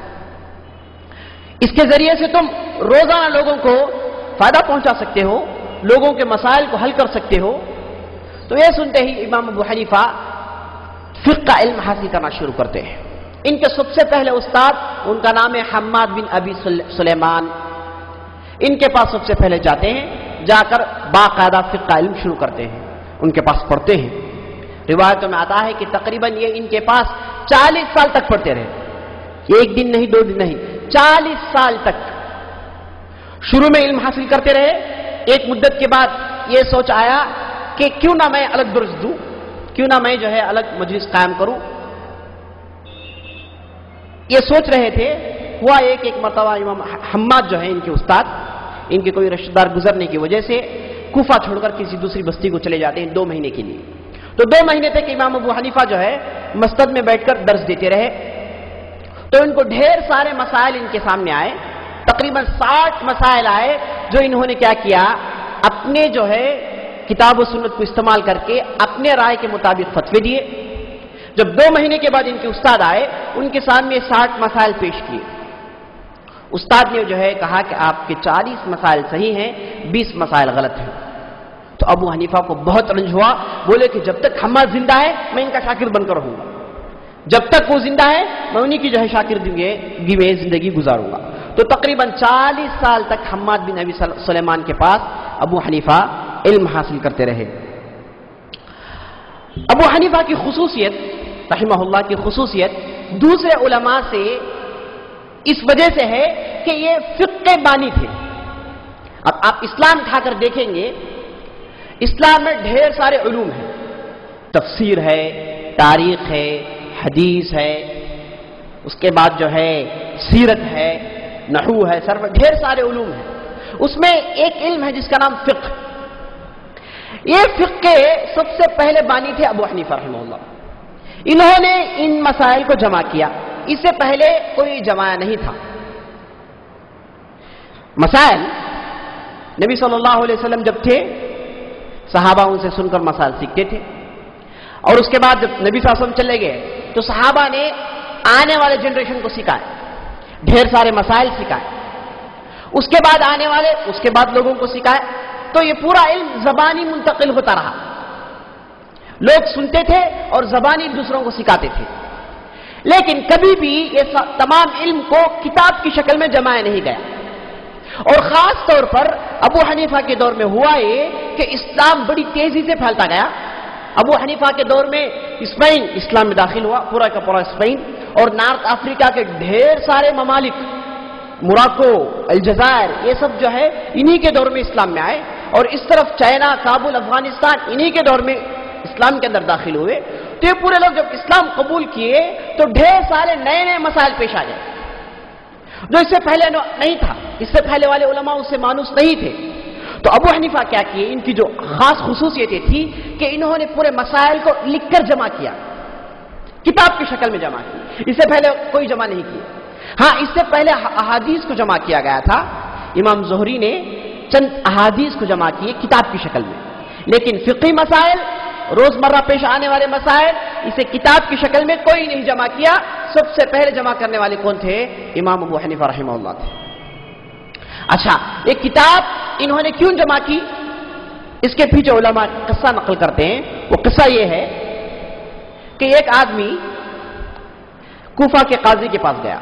اس کے ذریعے سے تم روزانہ لوگوں کو فائدہ پہنچا سکتے ہو، لوگوں کے مسائل کو حل کر سکتے ہو۔ تو یہ سنتے ہی امام ابو حنیفہ فقہ کا علم حاصل کرنا شروع کرتے ہیں۔ ان کے سب سے پہلے استاد، ان کا نام ہے حماد بن ابی سلیمان، ان کے پاس سب سے پہلے جاتے ہیں، جا کر باقاعدہ فقہ کا علم شروع کرتے ہیں، ان کے پاس پڑھتے ہیں۔ روایتوں میں آتا ہے کہ تقریباً یہ ان کے پاس 40 سال تک پڑھتے رہے، ایک دن نہیں، 2 دن نہیں، 40 سال تک شروع میں علم حاصل کرتے رہے۔ ایک مدت کے بعد یہ سوچ آیا کہ کیوں نہ میں الگ درس دوں، کیوں نہ میں جو ہے الگ مجلس قائم کروں۔ یہ سوچ رہے تھے، ہوا ایک مرتبہ امام حماد جو ہے ان کے استاد، ان کے کوئی رشتہ دار گزرنے کی وجہ سے کوفہ چھوڑ کر کسی دوسری بستی کو چلے جاتے ہیں 2 مہینے کے لیے۔ تو 2 مہینے تک امام ابو حنیفہ جو ہے مسجد میں بیٹھ کر درس دیتے رہے۔ تو ان کو ڈھیر سارے مسائل ان کے سامنے آئے، تقریباً 60 مسائل آئے، جو انہوں نے کیا کیا، اپنے جو ہے کتاب و سنت کو استعمال کر کے اپنے رائے کے مطابق فتوے دیے۔ جب 2 مہینے کے بعد ان کے استاد آئے، ان کے سامنے 60 مسائل پیش کیے۔ استاد نے جو ہے کہا کہ آپ کے 40 مسائل صحیح ہیں، 20 مسائل غلط ہیں۔ تو ابو حنیفہ کو بہت رنج ہوا، بولے کہ جب تک حماد زندہ ہے میں ان کا شاگرد بن کر رہوں گا، جب تک وہ زندہ ہے میں انہی کی جو ہے شاگردگی میں زندگی گزاروں گا۔ تو تقریباً 40 سال تک حماد بن ابی سلیمان کے پاس ابو حنیفہ علم حاصل کرتے رہے۔ ابو حنیفہ کی خصوصیت، رحمہ اللہ کی خصوصیت دوسرے علماء سے اس وجہ سے ہے کہ یہ فقہ بانی تھے۔ اب آپ اسلام اٹھا کر دیکھیں گے، اسلام میں ڈھیر سارے علوم ہیں، تفسیر ہے، تاریخ ہے، حدیث ہے، اس کے بعد جو ہے سیرت ہے، نحو ہے، ڈھیر سارے علوم ہیں۔ اس میں ایک علم ہے جس کا نام فقہ۔ یہ فقہ کے سب سے پہلے بانی تھے ابو حنیفہ رحمہ اللہ۔ انہوں نے ان مسائل کو جمع کیا، اس سے پہلے کوئی جمایا نہیں تھا۔ مسائل نبی صلی اللہ علیہ وسلم جب تھے، صحابہ ان سے سن کر مسائل سیکھتے تھے، اور اس کے بعد جب نبی صلی اللہ علیہ وسلم چلے گئے تو صحابہ نے آنے والے جنریشن کو سکھائے، ڈھیر سارے مسائل سکھائے، اس کے بعد آنے والے، اس کے بعد لوگوں کو سکھائے۔ تو یہ پورا علم زبانی منتقل ہوتا رہا، لوگ سنتے تھے اور زبانی دوسروں کو سکھاتے تھے، لیکن کبھی بھی یہ تمام علم کو کتاب کی شکل میں جمایا نہیں گیا۔ اور خاص طور پر ابو حنیفہ کے دور میں ہوا یہ کہ اسلام بڑی تیزی سے پھیلتا گیا۔ ابو حنیفہ کے دور میں اسپین اسلام میں داخل ہوا، پورا کا پورا اسپین، اور نارتھ افریقہ کے ڈھیر سارے ممالک، موراکو، الجزائر، یہ سب جو ہے انہی کے دور میں اسلام میں آئے، اور اس طرف چائنا، کابل، افغانستان انہی کے دور میں اسلام کے اندر داخل ہوئے۔ تو یہ پورے لوگ جب اسلام قبول کیے تو ڈھیر سارے نئے نئے مسائل پیش آ گئے جو اس سے پہلے نہیں تھا، اس سے پہلے والے علماء اس سے مانوس نہیں تھے۔ تو ابو حنیفہ کیا کیے، ان کی جو خاص خصوصیتیں تھی کہ انہوں نے پورے مسائل کو لکھ کر جمع کیا، کتاب کی شکل میں جمع کی، اس سے پہلے کوئی جمع نہیں کیا۔ ہاں، اس سے پہلے احادیث کو جمع کیا گیا تھا، امام زہری نے چند احادیث کو جمع کیے کتاب کی شکل میں، لیکن فقہی مسائل، روزمرہ پیش آنے والے مسائل، اسے کتاب کی شکل میں کوئی نہیں جمع کیا۔ سب سے پہلے جمع کرنے والے کون تھے؟ امام ابو حنیفہ رحمہ اللہ تھے۔ اچھا، ایک کتاب انہوں نے کیوں جمع کی، اس کے پیچھے علماء قصہ نقل کرتے ہیں۔ وہ قصہ یہ ہے کہ ایک آدمی کوفہ کے قاضی کے پاس گیا،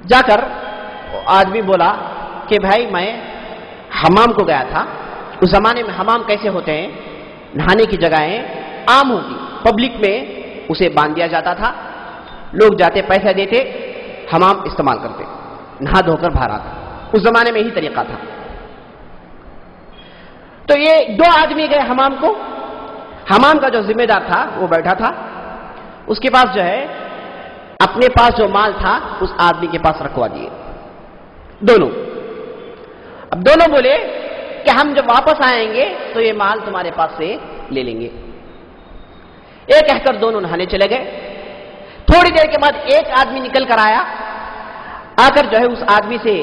جا کر آدمی بولا کہ بھائی میں حمام کو گیا تھا. اس زمانے میں حمام کیسے ہوتے ہیں؟ نہانے کی جگہیں عام ہوتی, پبلک میں اسے باندھ دیا جاتا تھا, لوگ جاتے پیسے دیتے, حمام استعمال کرتے, نہا دھو کر باہر آتا. اس زمانے میں یہی طریقہ تھا. تو یہ دو آدمی گئے حمام کو. حمام کا جو ذمہ دار تھا وہ بیٹھا تھا, اس کے پاس جو ہے اپنے پاس جو مال تھا اس آدمی کے پاس رکھوا دیے دونوں. اب دونوں بولے کہ ہم جب واپس آئیں گے تو یہ مال تمہارے پاس سے لے لیں گے. یہ کہہ کر دونوں نہانے چلے گئے. تھوڑی دیر کے بعد ایک آدمی نکل کر آیا, آ کر جو ہے اس آدمی سے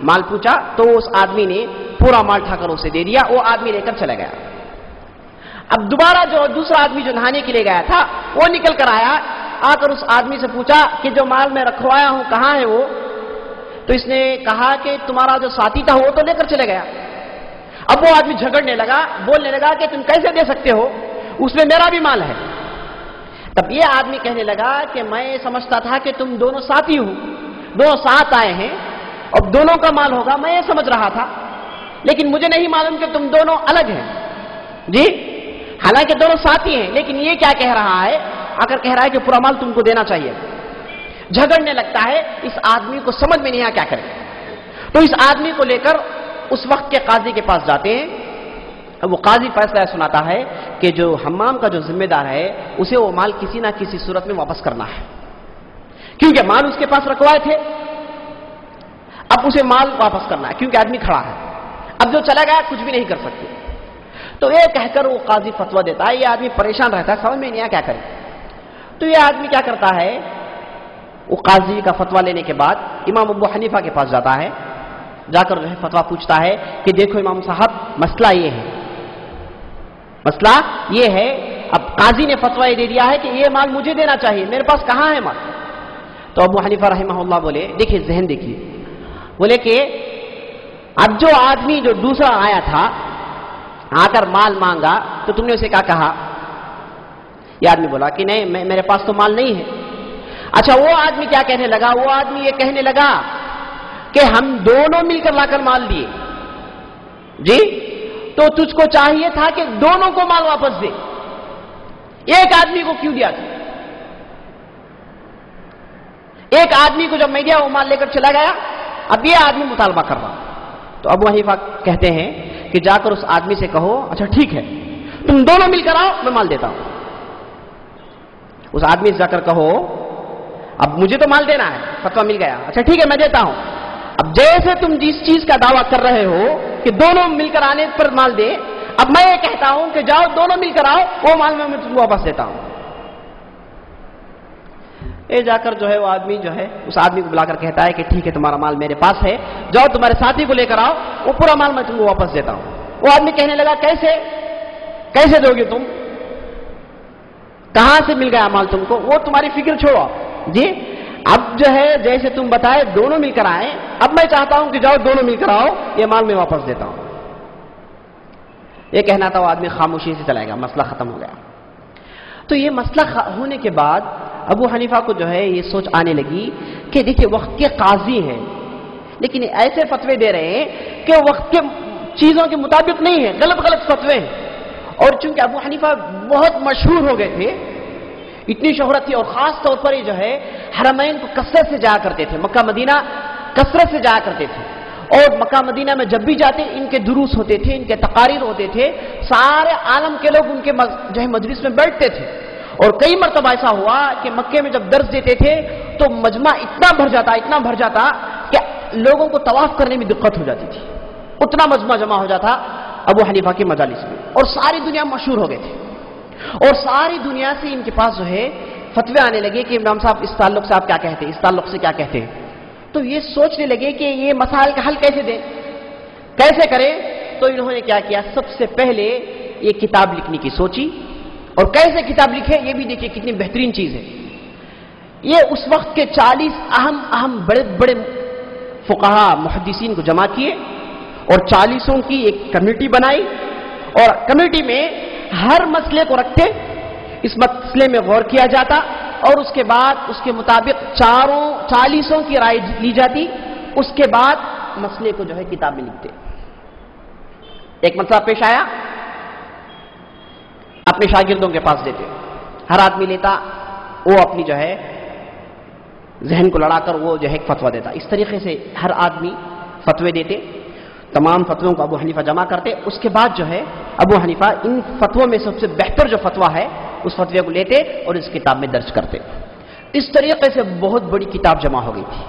مال پوچھا تو اس آدمی نے پورا مال اٹھا کر اسے دے دیا. وہ آدمی لے کر چلا گیا. اب دوبارہ جو دوسرا آدمی جو نہانے کے لیے گیا تھا وہ نکل کر آیا, آ کر اس آدمی سے پوچھا کہ جو مال میں رکھوایا ہوں کہاں ہے وہ؟ تو اس نے کہا کہ تمہارا جو ساتھی تھا وہ تو لے کر چلے گیا. اب وہ آدمی جھگڑنے لگا, بولنے لگا کہ تم کیسے دے سکتے ہو, اس میں میرا بھی مال ہے. تب یہ آدمی کہنے لگا کہ میں سمجھتا تھا کہ تم دونوں ساتھی ہو, دونوں ساتھ آئے ہیں اور دونوں کا مال ہوگا, میں یہ سمجھ رہا تھا, لیکن مجھے نہیں معلوم کہ تم دونوں الگ ہیں. جی حالانکہ دونوں ساتھی ہیں, لیکن یہ کیا کہہ رہا ہے, آ کر کہہ رہا ہے کہ پورا مال تم کو دینا چاہیے. جھگڑنے لگتا ہے. اس آدمی کو سمجھ میں نہیں آیا کیا کرے. تو اس آدمی کو لے کر اس وقت کے قاضی کے پاس جاتے ہیں. اب وہ قاضی فیصلہ سناتا ہے کہ جو حمام کا جو ذمہ دار ہے اسے وہ مال کسی نہ کسی صورت میں واپس کرنا ہے, کیونکہ مال اس کے پاس رکھوائے تھے. اب اسے مال واپس کرنا ہے کیونکہ آدمی کھڑا ہے. اب جو چلا گیا کچھ بھی نہیں کر سکتے. تو یہ کہہ کر وہ قاضی فتویٰ دیتا ہے. یہ آدمی پریشان رہتا ہے, سمجھ میں نہیں آیا کیا کرے. تو یہ آدمی کیا کرتا ہے, وہ قاضی کا فتویٰ لینے کے بعد امام ابو حنیفہ کے پاس جاتا ہے. جا کر جو ہے فتویٰ پوچھتا ہے کہ دیکھو امام صاحب مسئلہ یہ ہے, مسئلہ یہ ہے. اب قاضی نے فتویٰ یہ دے دیا ہے کہ یہ مال مجھے دینا چاہیے, میرے پاس کہاں ہے مال؟ تو ابو حنیفہ رحمہ اللہ بولے, دیکھیے ذہن دیکھیے, بولے کہ اب جو آدمی جو دوسرا آیا تھا آ کر مال مانگا تو تم نے اسے کیا کہا؟ یہ آدمی بولا کہ نہیں میرے پاس تو مال نہیں ہے. اچھا وہ آدمی کیا کہنے لگا؟ وہ آدمی یہ کہنے لگا کہ ہم دونوں مل کر لا کر مال دیے. جی تو تجھ کو چاہیے تھا کہ دونوں کو مال واپس دے, ایک آدمی کو کیوں دیا تھا؟ ایک آدمی کو جب میں دیا وہ مال لے کر چلا گیا, اب یہ آدمی مطالبہ کر رہا. تو ابو حنیفہ کہتے ہیں کہ جا کر اس آدمی سے کہو اچھا ٹھیک ہے تم دونوں مل کر آؤ, میں مال دیتا ہوں. اس آدمی سے جا کر کہو اب مجھے تو مال دینا ہے, فتویٰ مل گیا, اچھا ٹھیک ہے میں دیتا ہوں. اب جیسے تم جس چیز کا دعویٰ کر رہے ہو کہ دونوں مل کر آنے پر مال دے, اب میں یہ کہتا ہوں کہ جاؤ دونوں مل کر آؤ, وہ مال میں تم کو واپس دیتا ہوں. یہ جا کر جو ہے وہ آدمی جو ہے اس آدمی کو بلا کر کہتا ہے کہ ٹھیک ہے تمہارا مال میرے پاس ہے, جاؤ تمہارے ساتھی کو لے کر آؤ, وہ پورا مال میں تم کو واپس دیتا ہوں. وہ آدمی کہنے لگا کیسے کیسے دو گے تم, کہاں سے مل گیا مال تم کو؟ وہ تمہاری فکر چھوڑو. جی اب جو ہے جیسے تم بتائے دونوں مل کر آئے, اب میں چاہتا ہوں کہ جاؤ دونوں مل کر آؤ, یہ مال میں واپس دیتا ہوں. یہ کہنا تھا, وہ آدمی خاموشی سے چلا گیا, مسئلہ ختم ہو گیا. تو یہ مسئلہ ہونے کے بعد ابو حنیفہ کو جو ہے یہ سوچ آنے لگی کہ دیکھیے وقت کے قاضی ہیں لیکن ایسے فتوے دے رہے ہیں کہ وقت کے چیزوں کے مطابق نہیں ہے, غلط غلط فتوے ہیں. اور چونکہ ابو حنیفہ بہت مشہور ہو گئے تھے, اتنی شہرت تھی, اور خاص طور پر یہ جو ہے حرمین کو کثرت سے جایا کرتے تھے, مکہ مدینہ کثرت سے جایا کرتے تھے. اور مکہ مدینہ میں جب بھی جاتے ان کے دروس ہوتے تھے, ان کے تقاریر ہوتے تھے, سارے عالم کے لوگ ان کے جو ہے مجلس میں بیٹھتے تھے. اور کئی مرتبہ ایسا ہوا کہ مکے میں جب درس دیتے تھے تو مجمع اتنا بھر جاتا کہ لوگوں کو طواف کرنے میں دقت ہو جاتی تھی, اتنا مجمع جمع ہو جاتا ابو حنیفہ کے مجالس میں. اور ساری دنیا مشہور ہو گئے تھے, اور ساری دنیا سے ان کے پاس جو ہے فتوے آنے لگے کہ امام صاحب اس تعلق سے آپ کیا کہتے ہیں, اس تعلق سے کیا کہتے ہیں. تو یہ سوچنے لگے کہ یہ مسائل کا حل کیسے دیں, کیسے کریں. تو انہوں نے کیا کیا, سب سے پہلے یہ کتاب لکھنے کی سوچی. اور کیسے کتاب لکھے یہ بھی دیکھیے کتنی بہترین چیز ہے. یہ اس وقت کے 40 اہم بڑے بڑے فقہا محدثین کو جمع کیے اور 40 کی ایک کمیٹی بنائی, اور کمیٹی میں ہر مسئلے کو رکھتے, اس مسئلے میں غور کیا جاتا, اور اس کے بعد اس کے مطابق 40 کی رائے لی جاتی. اس کے بعد مسئلے کو جو ہے کتاب میں لکھتے. ایک مسئلہ پیش آیا، اپنے شاگردوں کے پاس دیتے، ہر آدمی لیتا، وہ اپنی جو ہے ذہن کو لڑا کر وہ جو ہے ایک فتویٰ دیتا. اس طریقے سے ہر آدمی فتوے دیتے، تمام فتووں کو ابو حنیفہ جمع کرتے. اس کے بعد جو ہے ابو حنیفہ ان فتووں میں سب سے بہتر جو فتویٰ ہے اس فتوے کو لیتے اور اس کتاب میں درج کرتے. اس طریقے سے بہت بڑی کتاب جمع ہو گئی تھی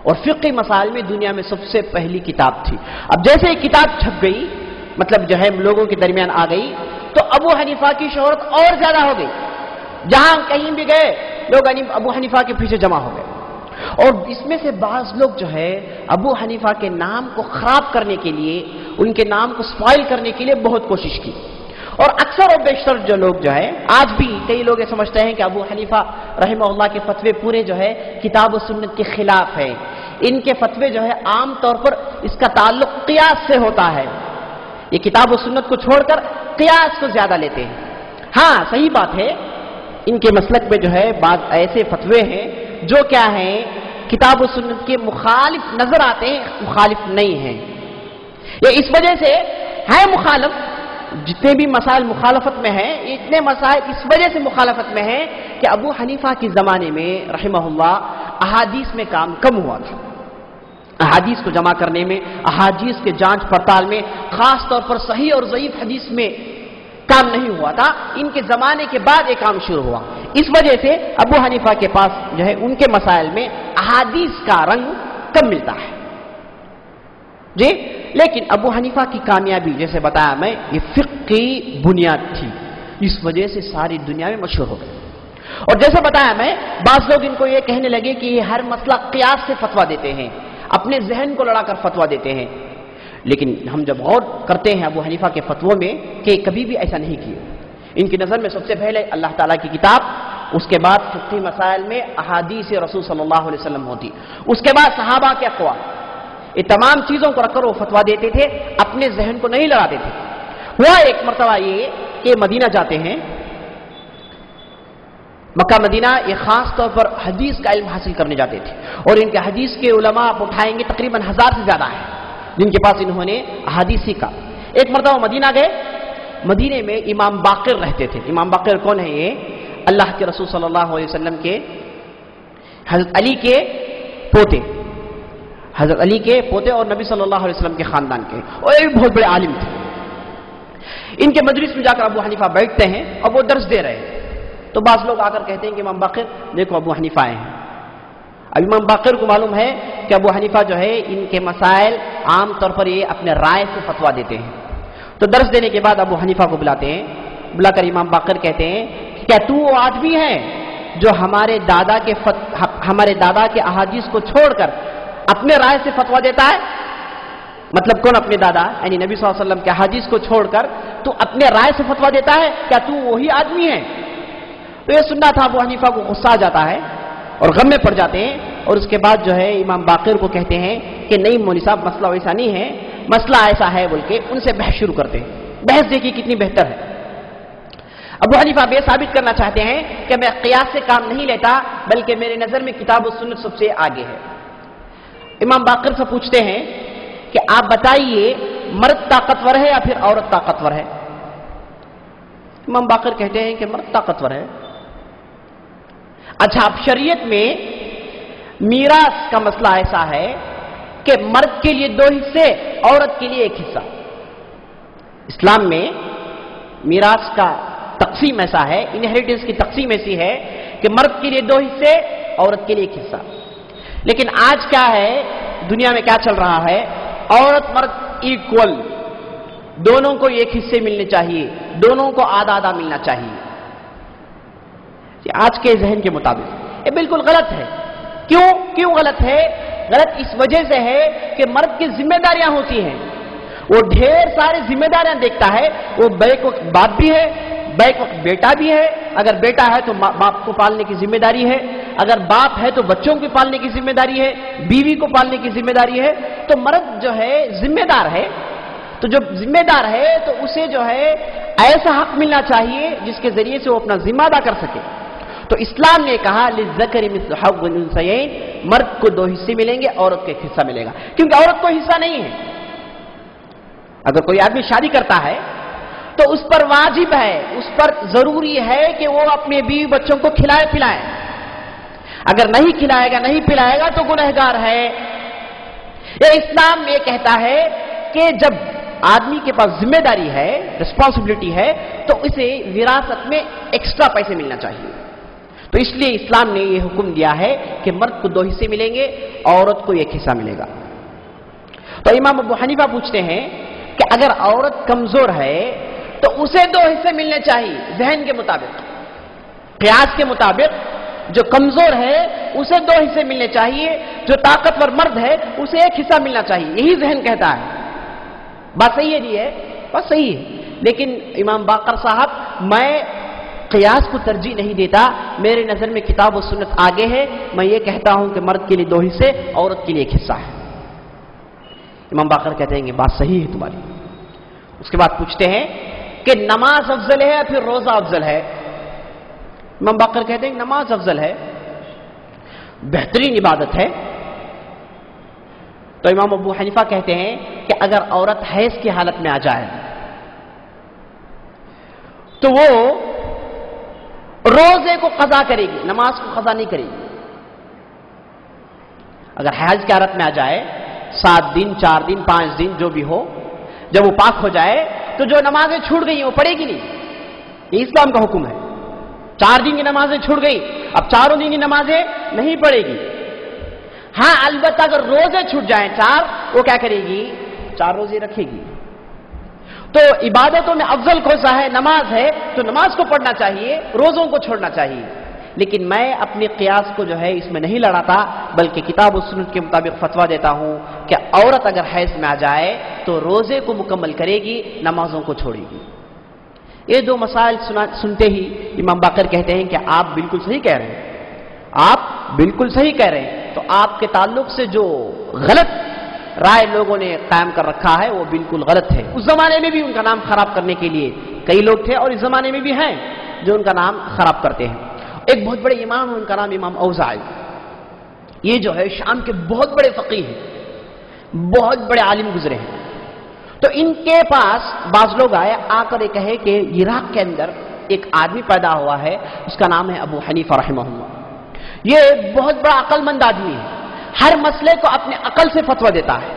اور فقہی مسائل میں دنیا میں سب سے پہلی کتاب تھی. اب جیسے یہ کتاب چھپ گئی، مطلب جو ہے لوگوں کے درمیان آ گئی، تو ابو حنیفہ کی شہرت اور زیادہ ہو گئی. جہاں کہیں بھی گئے لوگ ابو حنیفہ کے پیچھے جمع ہو گئے. اور اس میں سے بعض لوگ جو ہے ابو حنیفہ کے نام کو خراب کرنے کے لیے، ان کے نام کو سپائل کرنے کے لیے بہت کوشش کی. اور اکثر و بیشتر جو لوگ جو ہے آج بھی کئی لوگ یہ سمجھتے ہیں کہ ابو حنیفہ رحمہ اللہ کے فتوے پورے جو ہے کتاب و سنت کے خلاف ہے. ان کے فتوے جو ہے عام طور پر اس کا تعلق قیاس سے ہوتا ہے. یہ کتاب و سنت کو چھوڑ کر قیاس کو زیادہ لیتے ہیں. ہاں صحیح بات ہے، ان کے مسلک میں جو ہے بعض ایسے فتوے ہیں جو کیا ہیں کتاب و سنت کے مخالف نظر آتے ہیں، مخالف نہیں ہیں. یہ اس وجہ سے ہے مخالف، جتنے بھی مسائل مخالفت میں ہیں، اتنے مسائل اس وجہ سے مخالفت میں ہیں کہ ابو حنیفہ کے زمانے میں رحمہ اللہ احادیث میں کام کم ہوا تھا. احادیث کو جمع کرنے میں، احادیث کے جانچ پڑتال میں، خاص طور پر صحیح اور ضعیف حدیث میں کام نہیں ہوا تھا. ان کے زمانے کے بعد یہ کام شروع ہوا. اس وجہ سے ابو حنیفہ کے پاس جو ہے ان کے مسائل میں احادیث کا رنگ کم ملتا ہے. جی لیکن ابو حنیفہ کی کامیابی جیسے بتایا میں، یہ فقہ کی بنیاد تھی، اس وجہ سے ساری دنیا میں مشہور ہو گئے. اور جیسے بتایا میں، بعض لوگ ان کو یہ کہنے لگے کہ یہ ہر مسئلہ قیاس سے فتویٰ دیتے ہیں، اپنے ذہن کو لڑا کر فتویٰ دیتے ہیں. لیکن ہم جب غور کرتے ہیں ابو حنیفہ کے فتووں میں کہ کبھی بھی ایسا نہیں کیے. ان کی نظر میں سب سے پہلے اللہ تعالیٰ کی کتاب، اس کے بعد فقہی مسائل میں احادیث رسول صلی اللہ علیہ وسلم ہوتی، اس کے بعد صحابہ کے اقوال. یہ تمام چیزوں کو رکھ کر وہ فتویٰ دیتے تھے، اپنے ذہن کو نہیں لڑاتے تھے. ہوا ایک مرتبہ یہ کہ مدینہ جاتے ہیں، مکہ مدینہ، یہ خاص طور پر حدیث کا علم حاصل کرنے جاتے تھے. اور ان کے حدیث کے علماء آپ اٹھائیں گے تقریباً 1000 سے زیادہ ہیں جن کے پاس انہوں نے حدیث سیکھا. ایک مرتبہ مدینہ گئے، مدینے میں امام باقر رہتے تھے. امام باقر کون ہے؟ یہ اللہ کے رسول صلی اللہ علیہ وسلم کے حضرت علی کے پوتے، حضرت علی کے پوتے اور نبی صلی اللہ علیہ وسلم کے خاندان کے، اور یہ بھی بہت بڑے عالم تھے. ان کے مجلس میں جا کر ابو حنیفہ بیٹھتے ہیں اور وہ درس دے رہے ہیں. تو بعض لوگ آ کر کہتے ہیں کہ امام باقر دیکھو ابو حنیفہ آئے ہیں. اب امام باقر کو معلوم ہے کہ ابو حنیفہ جو ہے ان کے مسائل عام طور پر یہ اپنے رائے سے فتویٰ دیتے ہیں. تو درس دینے کے بعد ابو حنیفہ کو بلاتے ہیں، بلا کر امام باقر کہتے ہیں کہ کیا تو وہ آدمی ہے جو ہمارے دادا کے احادیث کو چھوڑ کر اپنے رائے سے فتویٰ دیتا ہے؟ مطلب کون اپنے دادا؟ یعنی نبی صلی اللہ علیہ وسلم کے احادیث کو چھوڑ کر تو اپنے رائے سے فتویٰ دیتا ہے؟ کیا تو وہی آدمی ہے؟ تو یہ سننا تھا. ابو حنیفہ کو غصہ آ جاتا ہے اور غم میں پڑ جاتے ہیں. اور اس کے بعد جو ہے امام باقر کو کہتے ہیں کہ نہیں مولوی صاحب، مسئلہ ویسا نہیں ہے، مسئلہ ایسا ہے بول کے ان سے بحث شروع کرتے ہیں. بحث دیکھیے کتنی بہتر ہے. ابو حنیفہ یہ ثابت کرنا چاہتے ہیں کہ میں قیاس سے کام نہیں لیتا، بلکہ میرے نظر میں کتاب و سنت سب سے آگے ہے. امام باقر سے پوچھتے ہیں کہ آپ بتائیے مرد طاقتور ہے یا پھر عورت طاقتور ہے؟ امام باقر کہتے ہیں کہ مرد طاقتور ہے. اچھا، اب شریعت میں میراث کا مسئلہ ایسا ہے کہ مرد کے لیے 2 حصے، عورت کے لیے 1 حصہ. اسلام میں میراث کا تقسیم ایسا ہے، انہیریٹنس کی تقسیم ایسی ہے کہ مرد کے لیے 2 حصے، عورت کے لیے 1 حصہ. لیکن آج کیا ہے، دنیا میں کیا چل رہا ہے، عورت مرد ایکول، دونوں کو 1 حصے ملنے چاہیے، دونوں کو آدھا آدھا ملنا چاہیے. آج کے ذہن کے مطابق یہ بالکل غلط ہے. کیوں غلط ہے؟ غلط اس وجہ سے ہے کہ مرد کی ذمہ داریاں ہوتی ہیں، وہ ڈھیر ساری ذمہ داریاں دیکھتا ہے. وہ بیک وقت باپ بھی ہے، بیک وقت بیٹا بھی ہے. اگر بیٹا ہے تو باپ کو پالنے کی ذمہ داری ہے، اگر باپ ہے تو بچوں کو پالنے کی ذمہ داری ہے، بیوی کو پالنے کی ذمہ داری ہے. تو مرد جو ہے ذمہ دار ہے. تو جو ذمہ دار ہے تو اسے جو ہے ایسا حق ملنا چاہیے جس کے ذریعے سے وہ اپنا ذمہ ادا کر سکے. تو تو اسلام نے کہا للذکر مثل حظ الانثیین، مرد کو 2 حصے ملیں گے، عورت کو 1 حصہ ملے گا، کیونکہ عورت کو حصہ نہیں ہے۔ اگر کوئی آدمی شادی کرتا ہے تو اس پر واجب ہے، اس پر ضروری ہے کہ وہ اپنے بیوی بچوں کو کھلائے پلائے، اگر نہیں کھلائے گا نہیں پلائے گا تو گنہگار ہے۔ یہ اسلام یہ کہتا ہے کہ جب آدمی کے پاس ذمہ داری ہے، رسپانسبلٹی ہے، تو اسے وراثت میں ایکسٹرا پیسے ملنا چاہیے۔ تو اس لیے اسلام نے یہ حکم دیا ہے کہ مرد کو 2 حصے ملیں گے، عورت کو 1 حصہ ملے گا۔ تو امام ابو حنیفہ پوچھتے ہیں کہ اگر عورت کمزور ہے تو اسے 2 حصے ملنے چاہیے، ذہن کے مطابق، قیاس کے مطابق جو کمزور ہے اسے 2 حصے ملنے چاہیے، جو طاقتور مرد ہے اسے 1 حصہ ملنا چاہیے، یہی ذہن کہتا ہے۔ بات صحیح ہے جی؟ ہے بات صحیح ہے، لیکن امام باقر صاحب میں قیاس کو ترجیح نہیں دیتا، میرے نظر میں کتاب و سنت آگے ہے، میں یہ کہتا ہوں کہ مرد کے لیے 2 حصے، عورت کے لیے 1 حصہ ہے۔ امام باقر کہتے ہیں کہ بات صحیح ہے تمہاری۔ اس کے بعد پوچھتے ہیں کہ نماز افضل ہے یا پھر روزہ افضل ہے؟ امام باقر کہتے ہیں کہ نماز افضل ہے، بہترین عبادت ہے۔ تو امام ابو حنیفہ کہتے ہیں کہ اگر عورت حیض کی حالت میں آ جائے تو وہ روزے کو قضا کرے گی، نماز کو قضا نہیں کرے گی۔ اگر حیض کی حالت میں آ جائے 7 دن 4 دن 5 دن جو بھی ہو، جب وہ پاک ہو جائے تو جو نمازیں چھوٹ گئی ہیں وہ پڑھے گی نہیں، یہ اسلام کا حکم ہے۔ 4 دن کی نمازیں چھوٹ گئی، اب 4 دن کی نمازیں نہیں پڑھے گی۔ ہاں البتہ اگر روزے چھوٹ جائیں 4، وہ کیا کرے گی؟ 4 روزے رکھے گی۔ تو عبادتوں میں افضل کون سا ہے؟ نماز ہے، تو نماز کو پڑھنا چاہیے، روزوں کو چھوڑنا چاہیے۔ لیکن میں اپنے قیاس کو جو ہے اس میں نہیں لڑاتا، بلکہ کتاب و سنت کے مطابق فتویٰ دیتا ہوں کہ عورت اگر حیض میں آ جائے تو روزے کو مکمل کرے گی، نمازوں کو چھوڑے گی۔ یہ 2 مسائل سنتے ہی امام باقر کہتے ہیں کہ آپ بالکل صحیح کہہ رہے ہیں، آپ بالکل صحیح کہہ رہے ہیں۔ تو آپ کے تعلق سے جو غلط رائے لوگوں نے قائم کر رکھا ہے وہ بالکل غلط ہے۔ اس زمانے میں بھی ان کا نام خراب کرنے کے لیے کئی لوگ تھے، اور اس زمانے میں بھی ہیں جو ان کا نام خراب کرتے ہیں۔ ایک بہت بڑے امام ہیں، ان کا نام امام اوزاعی، یہ جو ہے شام کے بہت بڑے فقیہ ہیں، بہت بڑے عالم گزرے ہیں۔ تو ان کے پاس بعض لوگ آئے، آ کر یہ کہے کہ عراق کے اندر ایک آدمی پیدا ہوا ہے، اس کا نام ہے ابو حنیفہ رحمہ اللہ، یہ بہت بڑا عقل مند آدمی ہے، ہر مسئلے کو اپنے عقل سے فتویٰ دیتا ہے۔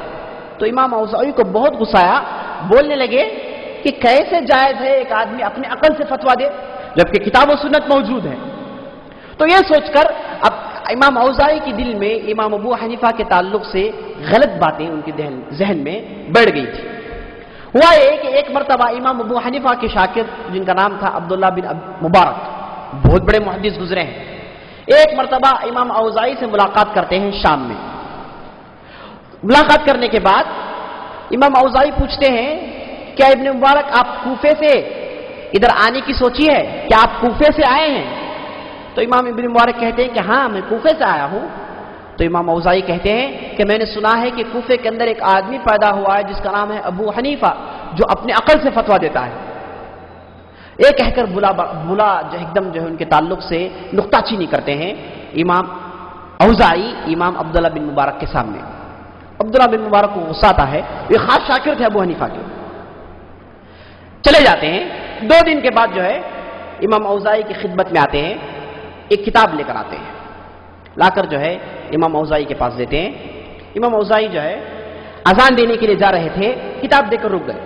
تو امام اوزاعی کو بہت غصہ آیا، بولنے لگے کہ کیسے جائز ہے ایک آدمی اپنے عقل سے فتویٰ دے جبکہ کتاب و سنت موجود ہے۔ تو یہ سوچ کر اب امام اوزاعی کے دل میں امام ابو حنیفہ کے تعلق سے غلط باتیں ان کے ذہن میں بڑھ گئی تھی۔ ہوا یہ کہ ایک مرتبہ امام ابو حنیفہ کے شاگرد جن کا نام تھا عبداللہ بن مبارک، بہت بڑے محدث گزرے ہیں، ایک مرتبہ امام اوزاعی سے ملاقات کرتے ہیں شام میں۔ ملاقات کرنے کے بعد امام اوزاعی پوچھتے ہیں کیا ابن مبارک آپ کوفے سے ادھر آنے کی سوچی ہے؟ کیا آپ کوفے سے آئے ہیں؟ تو امام ابن مبارک کہتے ہیں کہ ہاں میں کوفے سے آیا ہوں۔ تو امام اوزاعی کہتے ہیں کہ میں نے سنا ہے کہ کوفے کے اندر ایک آدمی پیدا ہوا ہے جس کا نام ہے ابو حنیفہ، جو اپنے عقل سے فتویٰ دیتا ہے۔ یہ کہہ کر بلا جو ایک دم جو ہے ان کے تعلق سے نقطہ چینی کرتے ہیں امام اوزاعی امام عبداللہ بن مبارک کے سامنے۔ عبداللہ بن مبارک کو غصہ آتا ہے، یہ خاص شاگرد ہے ابو حنیفہ کے، چلے جاتے ہیں۔ 2 دن کے بعد جو ہے امام اوزاعی کی خدمت میں آتے ہیں، ایک کتاب لے کر آتے ہیں، لا کر جو ہے امام اوزاعی کے پاس دیتے ہیں۔ امام اوزاعی جو ہے اذان دینے کے لیے جا رہے تھے، کتاب دے کر رک گئے۔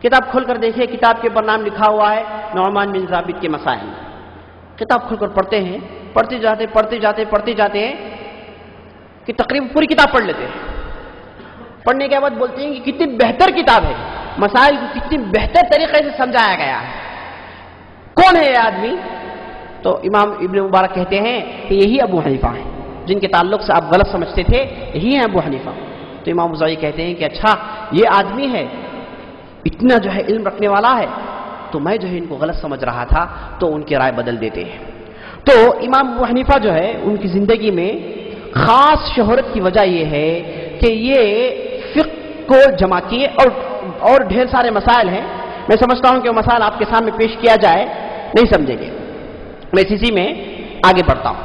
کتاب کھول کر دیکھے، کتاب کے اوپر نام لکھا ہوا ہے نعمان بن ثابت کے مسائل۔ کتاب کھول کر پڑھتے ہیں، پڑھتے جاتے ہیں کہ تقریباً پوری کتاب پڑھ لیتے ہیں۔ پڑھنے کے بعد بولتے ہیں کہ کتنی بہتر کتاب ہے، مسائل کو کتنی بہتر طریقے سے سمجھایا گیا ہے، کون ہے یہ آدمی؟ تو امام ابن مبارک کہتے ہیں کہ یہی ابو حنیفہ ہیں جن کے تعلق سے آپ غلط سمجھتے تھے، یہی ہیں ابو حنیفہ۔ تو امام اوزاعی کہتے ہیں کہ اچھا یہ آدمی ہے، اتنا جو ہے علم رکھنے والا ہے، تو میں جو ہے ان کو غلط سمجھ رہا تھا، تو ان کی رائے بدل دیتے ہیں۔ تو امام ابو حنیفہ جو ہے ان کی زندگی میں خاص شہرت کی وجہ یہ ہے کہ یہ فقہ کو جمع کیے، اور ڈھیر سارے مسائل ہیں، میں سمجھتا ہوں کہ وہ مسائل آپ کے سامنے پیش کیا جائے نہیں سمجھیں گے۔ میں اسی میں آگے بڑھتا ہوں.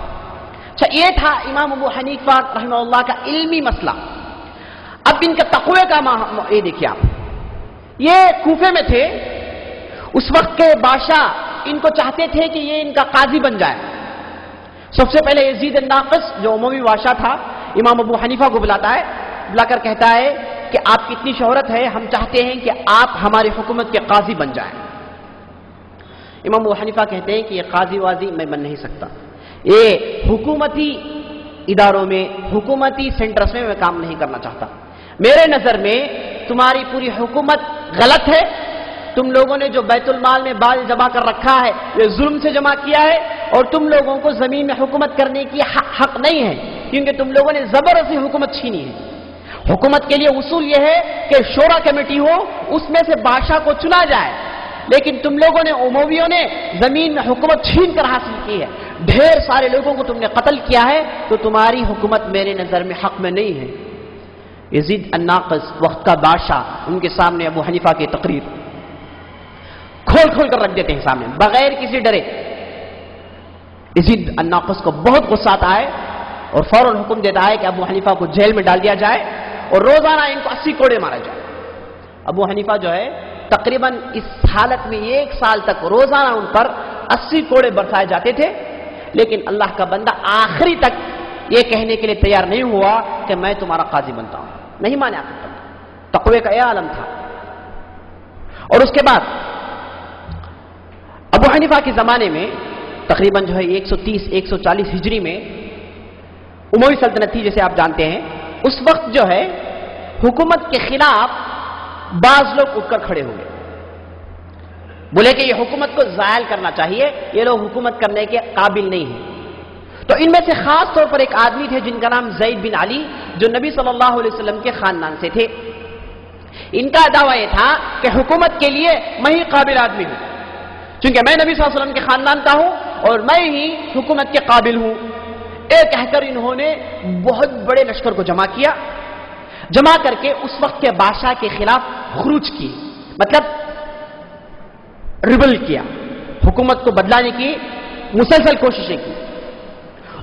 اچھا، یہ تھا امام ابو حنیفہ رحمہ اللہ کا علمی مسئلہ. اب ان کا تقوی کا یہ دیکھیے آپ، یہ کوفے میں تھے، اس وقت کے بادشاہ ان کو چاہتے تھے کہ یہ ان کا قاضی بن جائے. سب سے پہلے یزید الناقص جو اموی بادشاہ تھا امام ابو حنیفہ کو بلاتا ہے، بلا کر کہتا ہے کہ آپ کی اتنی شہرت ہے، ہم چاہتے ہیں کہ آپ ہماری حکومت کے قاضی بن جائیں. امام ابو حنیفہ کہتے ہیں کہ یہ قاضی وازی میں بن نہیں سکتا، یہ حکومتی اداروں میں، حکومتی سینٹرز میں کام نہیں کرنا چاہتا. میرے نظر میں تمہاری پوری حکومت غلط ہے. تم لوگوں نے جو بیت المال میں بال جمع کر رکھا ہے یہ ظلم سے جمع کیا ہے، اور تم لوگوں کو زمین میں حکومت کرنے کی حق نہیں ہے، کیونکہ تم لوگوں نے زبردستی حکومت چھینی ہے. حکومت کے لیے اصول یہ ہے کہ شورا کمیٹی ہو، اس میں سے بادشاہ کو چنا جائے، لیکن تم لوگوں نے، امویوں نے زمین میں حکومت چھین کر حاصل کی ہے، ڈھیر سارے لوگوں کو تم نے قتل کیا ہے، تو تمہاری حکومت میرے نظر میں حق میں نہیں ہے. یزید الناقص وقت کا بادشاہ ان کے سامنے ابو حنیفہ کی تقریر کھول کھول کر رکھ دیتے ہیں سامنے بغیر کسی ڈرے. یزید الناقص کو بہت غصہ آتا ہے اور فوراً حکم دیتا ہے کہ ابو حنیفہ کو جیل میں ڈال دیا جائے اور روزانہ ان کو 80 کوڑے مارا جائے. ابو حنیفہ جو ہے تقریباً اس حالت میں 1 سال تک روزانہ ان پر 80 کوڑے برسائے جاتے تھے، لیکن اللہ کا بندہ آخری تک یہ کہنے کے لیے تیار نہیں ہوا کہ میں تمہارا قاضی بنتا ہوں. نہیں مانے آخر تک. تقوی کا یہ عالم تھا. اور اس کے بعد ابو حنیفہ کے زمانے میں تقریباً جو ہے 130-140 ہجری میں اموی سلطنت تھی جیسے آپ جانتے ہیں. اس وقت جو ہے حکومت کے خلاف بعض لوگ اٹھ کر کھڑے ہوئے، بولے کہ یہ حکومت کو زائل کرنا چاہیے، یہ لوگ حکومت کرنے کے قابل نہیں ہیں. تو ان میں سے خاص طور پر ایک آدمی تھے جن کا نام زید بن علی، جو نبی صلی اللہ علیہ وسلم کے خاندان سے تھے. ان کا دعویٰ یہ تھا کہ حکومت کے لیے میں ہی قابل آدمی ہوں، چونکہ میں نبی صلی اللہ علیہ وسلم کے خاندان کا ہوں اور میں ہی حکومت کے قابل ہوں. ایک کہہ کر انہوں نے بہت بڑے لشکر کو جمع کیا، جمع کر کے اس وقت کے بادشاہ کے خلاف خروج کی، مطلب ریبل کیا، حکومت کو بدلانے کی مسلسل کوششیں کی.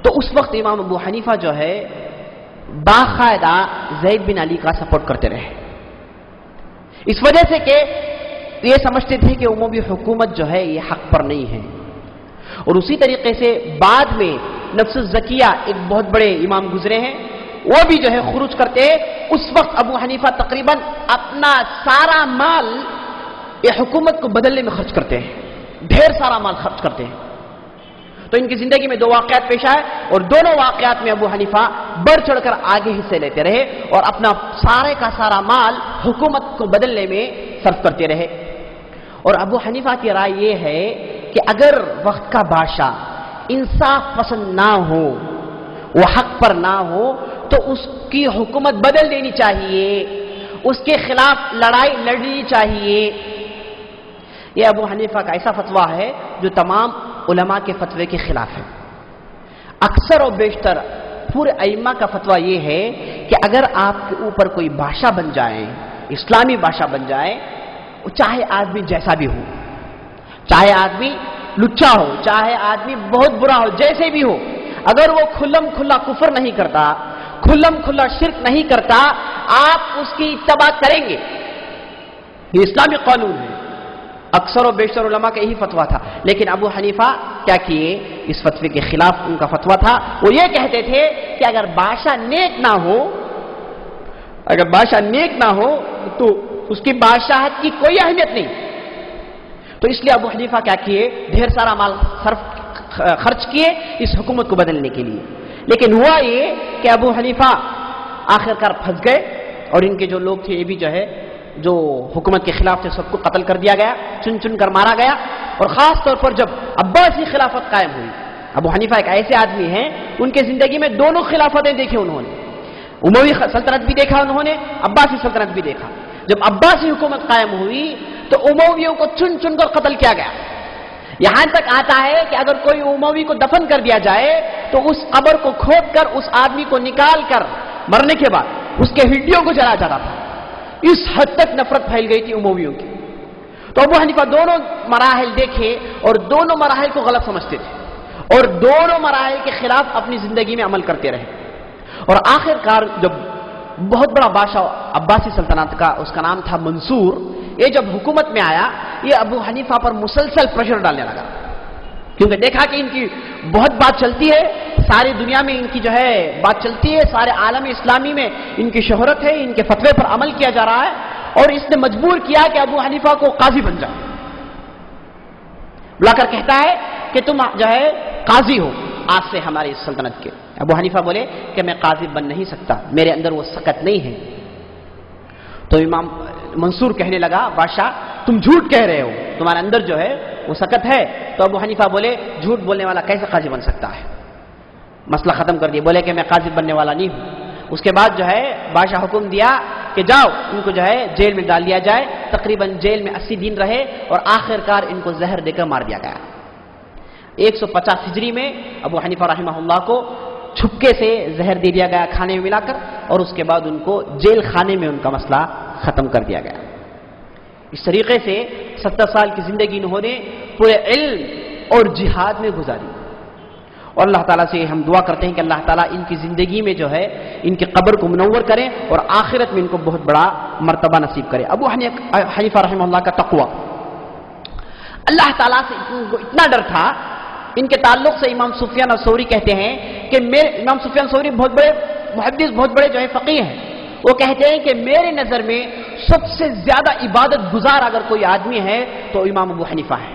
تو اس وقت امام ابو حنیفہ جو ہے باقاعدہ زید بن علی کا سپورٹ کرتے رہے، اس وجہ سے کہ یہ سمجھتے تھے کہ اموی حکومت جو ہے یہ حق پر نہیں ہے. اور اسی طریقے سے بعد میں نفس الزکیہ ایک بہت بڑے امام گزرے ہیں، وہ بھی جو ہے خروج کرتے ہیں. اس وقت ابو حنیفہ تقریباً اپنا سارا مال یہ حکومت کو بدلنے میں خرچ کرتے ہیں، ڈھیر سارا مال خرچ کرتے ہیں. تو ان کی زندگی میں 2 واقعات پیش آئے اور دونوں واقعات میں ابو حنیفہ بڑھ چڑھ کر آگے حصے لیتے رہے اور اپنا سارے کا سارا مال حکومت کو بدلنے میں صرف کرتے رہے. اور ابو حنیفہ کی رائے یہ ہے کہ اگر وقت کا بادشاہ انصاف پسند نہ ہو، وہ حق پر نہ ہو، تو اس کی حکومت بدل دینی چاہیے، اس کے خلاف لڑائی لڑنی چاہیے. یہ ابو حنیفہ کا ایسا فتویٰ ہے جو تمام علماء کے فتوے کے خلاف ہے. اکثر و بیشتر پورے ائمہ کا فتویٰ یہ ہے کہ اگر آپ کے اوپر کوئی بادشاہ بن جائے، اسلامی بادشاہ بن جائے، چاہے آدمی جیسا بھی ہو، چاہے آدمی لچا ہو، چاہے آدمی بہت برا ہو، جیسے بھی ہو، اگر وہ کھلم کھلا کفر نہیں کرتا، کھلم کھلا شرک نہیں کرتا، آپ اس کی اتباع کریں گے. یہ اسلامی قانون ہے. اکثر و بیشتر علماء کا یہی فتویٰ تھا. لیکن ابو حنیفہ کیا کیے؟ اس فتوے کے خلاف ان کا فتویٰ تھا. وہ یہ کہتے تھے کہ اگر بادشاہ نیک نہ ہو، اگر بادشاہ نیک نہ ہو تو اس کی بادشاہت کی کوئی اہمیت نہیں. تو اس لیے ابو حنیفہ کیا کیے؟ ڈھیر سارا مال خرچ کیے اس حکومت کو بدلنے کے لیے. لیکن ہوا یہ کہ ابو حنیفہ آخرکار پھنس گئے اور ان کے جو لوگ تھے یہ بھی جو ہے جو حکومت کے خلاف تھے سب کو قتل کر دیا گیا، چن چن کر مارا گیا. اور خاص طور پر جب عباسی خلافت قائم ہوئی، ابو حنیفہ ایک ایسے آدمی ہیں ان کے زندگی میں دونوں خلافتیں دیکھے انہوں نے، اموی سلطنت بھی دیکھا انہوں نے، عباسی سلطنت بھی دیکھا. جب عباسی حکومت قائم ہوئی تو امویوں کو چن چن کر قتل کیا گیا. یہاں تک آتا ہے کہ اگر کوئی اموی کو دفن کر دیا جائے تو اس قبر کو کھود کر اس آدمی کو نکال کر مرنے کے بعد اس کے ہڈیوں کو جلایا جاتا تھا. اس حد تک نفرت پھیل گئی تھی امویوں کی. تو ابو حنیفہ دونوں مراحل دیکھے اور دونوں مراحل کو غلط سمجھتے تھے. اور دونوں مراحل کے خلاف اپنی زندگی میں عمل کرتے رہے، اور آخر کار جب بہت بڑا بادشاہ عباسی سلطنت کا، اس کا نام تھا منصور، یہ جب حکومت میں آیا یہ ابو حنیفہ پر مسلسل پریشر ڈالنے لگا، کیونکہ دیکھا کہ ان کی بہت بات چلتی ہے، ساری دنیا میں ان کی جو ہے بات چلتی ہے، سارے عالم اسلامی میں ان کی شہرت ہے، ان کے فتوے پر عمل کیا جا رہا ہے، اور اس نے مجبور کیا کہ ابو حنیفہ کو قاضی بن جائے، بلا کر کہتا ہے کہ تم جو ہے قاضی ہو آج سے ہماری اس سلطنت کے۔ ابو حنیفہ بولے کہ میں قاضی بن نہیں سکتا، میرے اندر وہ سکت نہیں ہے۔ تو امام منصور کہنے لگا بادشاہ تم جھوٹ کہہ رہے ہو، تمہارے اندر جو ہے وہ سکت ہے۔ تو ابو حنیفہ بولے جھوٹ بولنے والا کیسے قاضی بن سکتا ہے؟ مسئلہ ختم کر دیا، بولے کہ میں قاضی بننے والا نہیں ہوں۔ اس کے بعد جو ہے بادشاہ حکم دیا کہ جاؤ ان کو جو ہے جیل میں ڈال دیا جائے، تقریباً جیل میں 80 دن رہے، اور آخر کار ان کو زہر دے کر مار دیا گیا۔ 150 ہجری میں ابو حنیفہ رحمہ اللہ کو چھپکے سے زہر دے دیا گیا کھانے میں ملا کر، اور اس کے بعد ان کو جیل خانے میں ان کا مسئلہ ختم کر دیا گیا۔ اس طریقے سے 70 سال کی زندگی انہوں نے پورے علم اور جہاد میں گزاری، اور اللہ تعالیٰ سے ہم دعا کرتے ہیں کہ اللہ تعالیٰ ان کی زندگی میں جو ہے ان کی قبر کو منور کرے، اور آخرت میں ان کو بہت بڑا مرتبہ نصیب کرے۔ ابو حنیفہ رحمہ اللہ کا تقوی، اللہ تعالیٰ سے ان کو اتنا ڈر تھا، ان کے تعلق سے امام سفیان الثوری کہتے ہیں کہ امام سفیان الثوری بہت بڑے محدث، بہت بڑے جو ہے فقیہ ہیں، وہ کہتے ہیں کہ میرے نظر میں سب سے زیادہ عبادت گزار اگر کوئی آدمی ہے تو امام ابو حنیفہ ہے۔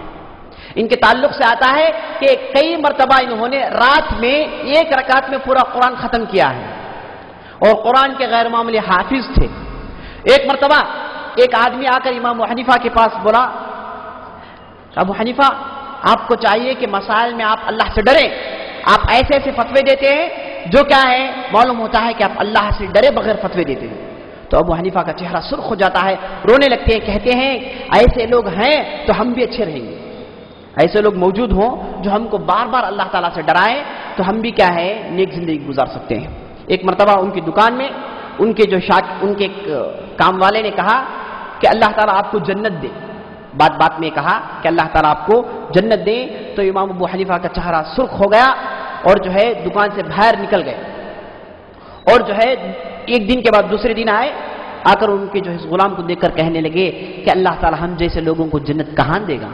ان کے تعلق سے آتا ہے کہ کئی مرتبہ انہوں نے رات میں 1 رکعت میں پورا قرآن ختم کیا ہے، اور قرآن کے غیر معمولی حافظ تھے۔ ایک مرتبہ ایک آدمی آ کر امام ابو حنیفہ کے پاس بولا ابو حنیفہ آپ کو چاہیے کہ مسائل میں آپ اللہ سے ڈریں، آپ ایسے ایسے فتوے دیتے ہیں جو کیا ہے معلوم ہوتا ہے کہ آپ اللہ سے ڈرے بغیر فتوے دیتے ہیں۔ تو ابو حنیفہ کا چہرہ سرخ ہو جاتا ہے، رونے لگتے ہیں، کہتے ہیں ایسے لوگ ہیں تو ہم بھی اچھے رہیں گے، ایسے لوگ موجود ہوں جو ہم کو بار بار اللہ تعالیٰ سے ڈرائیں تو ہم بھی کیا ہے نیک زندگی گزار سکتے ہیں۔ ایک مرتبہ ان کی دکان میں ان کے کام والے نے کہا کہ اللہ تعالیٰ آپ کو جنت دے، بات میں کہا کہ اللہ تعالیٰ آپ کو جنت دے، تو امام ابو حنیفہ کا چہرہ سرخ ہو گیا، اور جو ہے دکان سے باہر نکل گئے، اور جو ہے ایک دن کے بعد دوسرے دن آئے، آ کر ان کے جو ہے غلام کو دیکھ کر کہنے لگے کہ اللہ تعالیٰ ہم جیسے لوگوں کو جنت کہاں دے گا،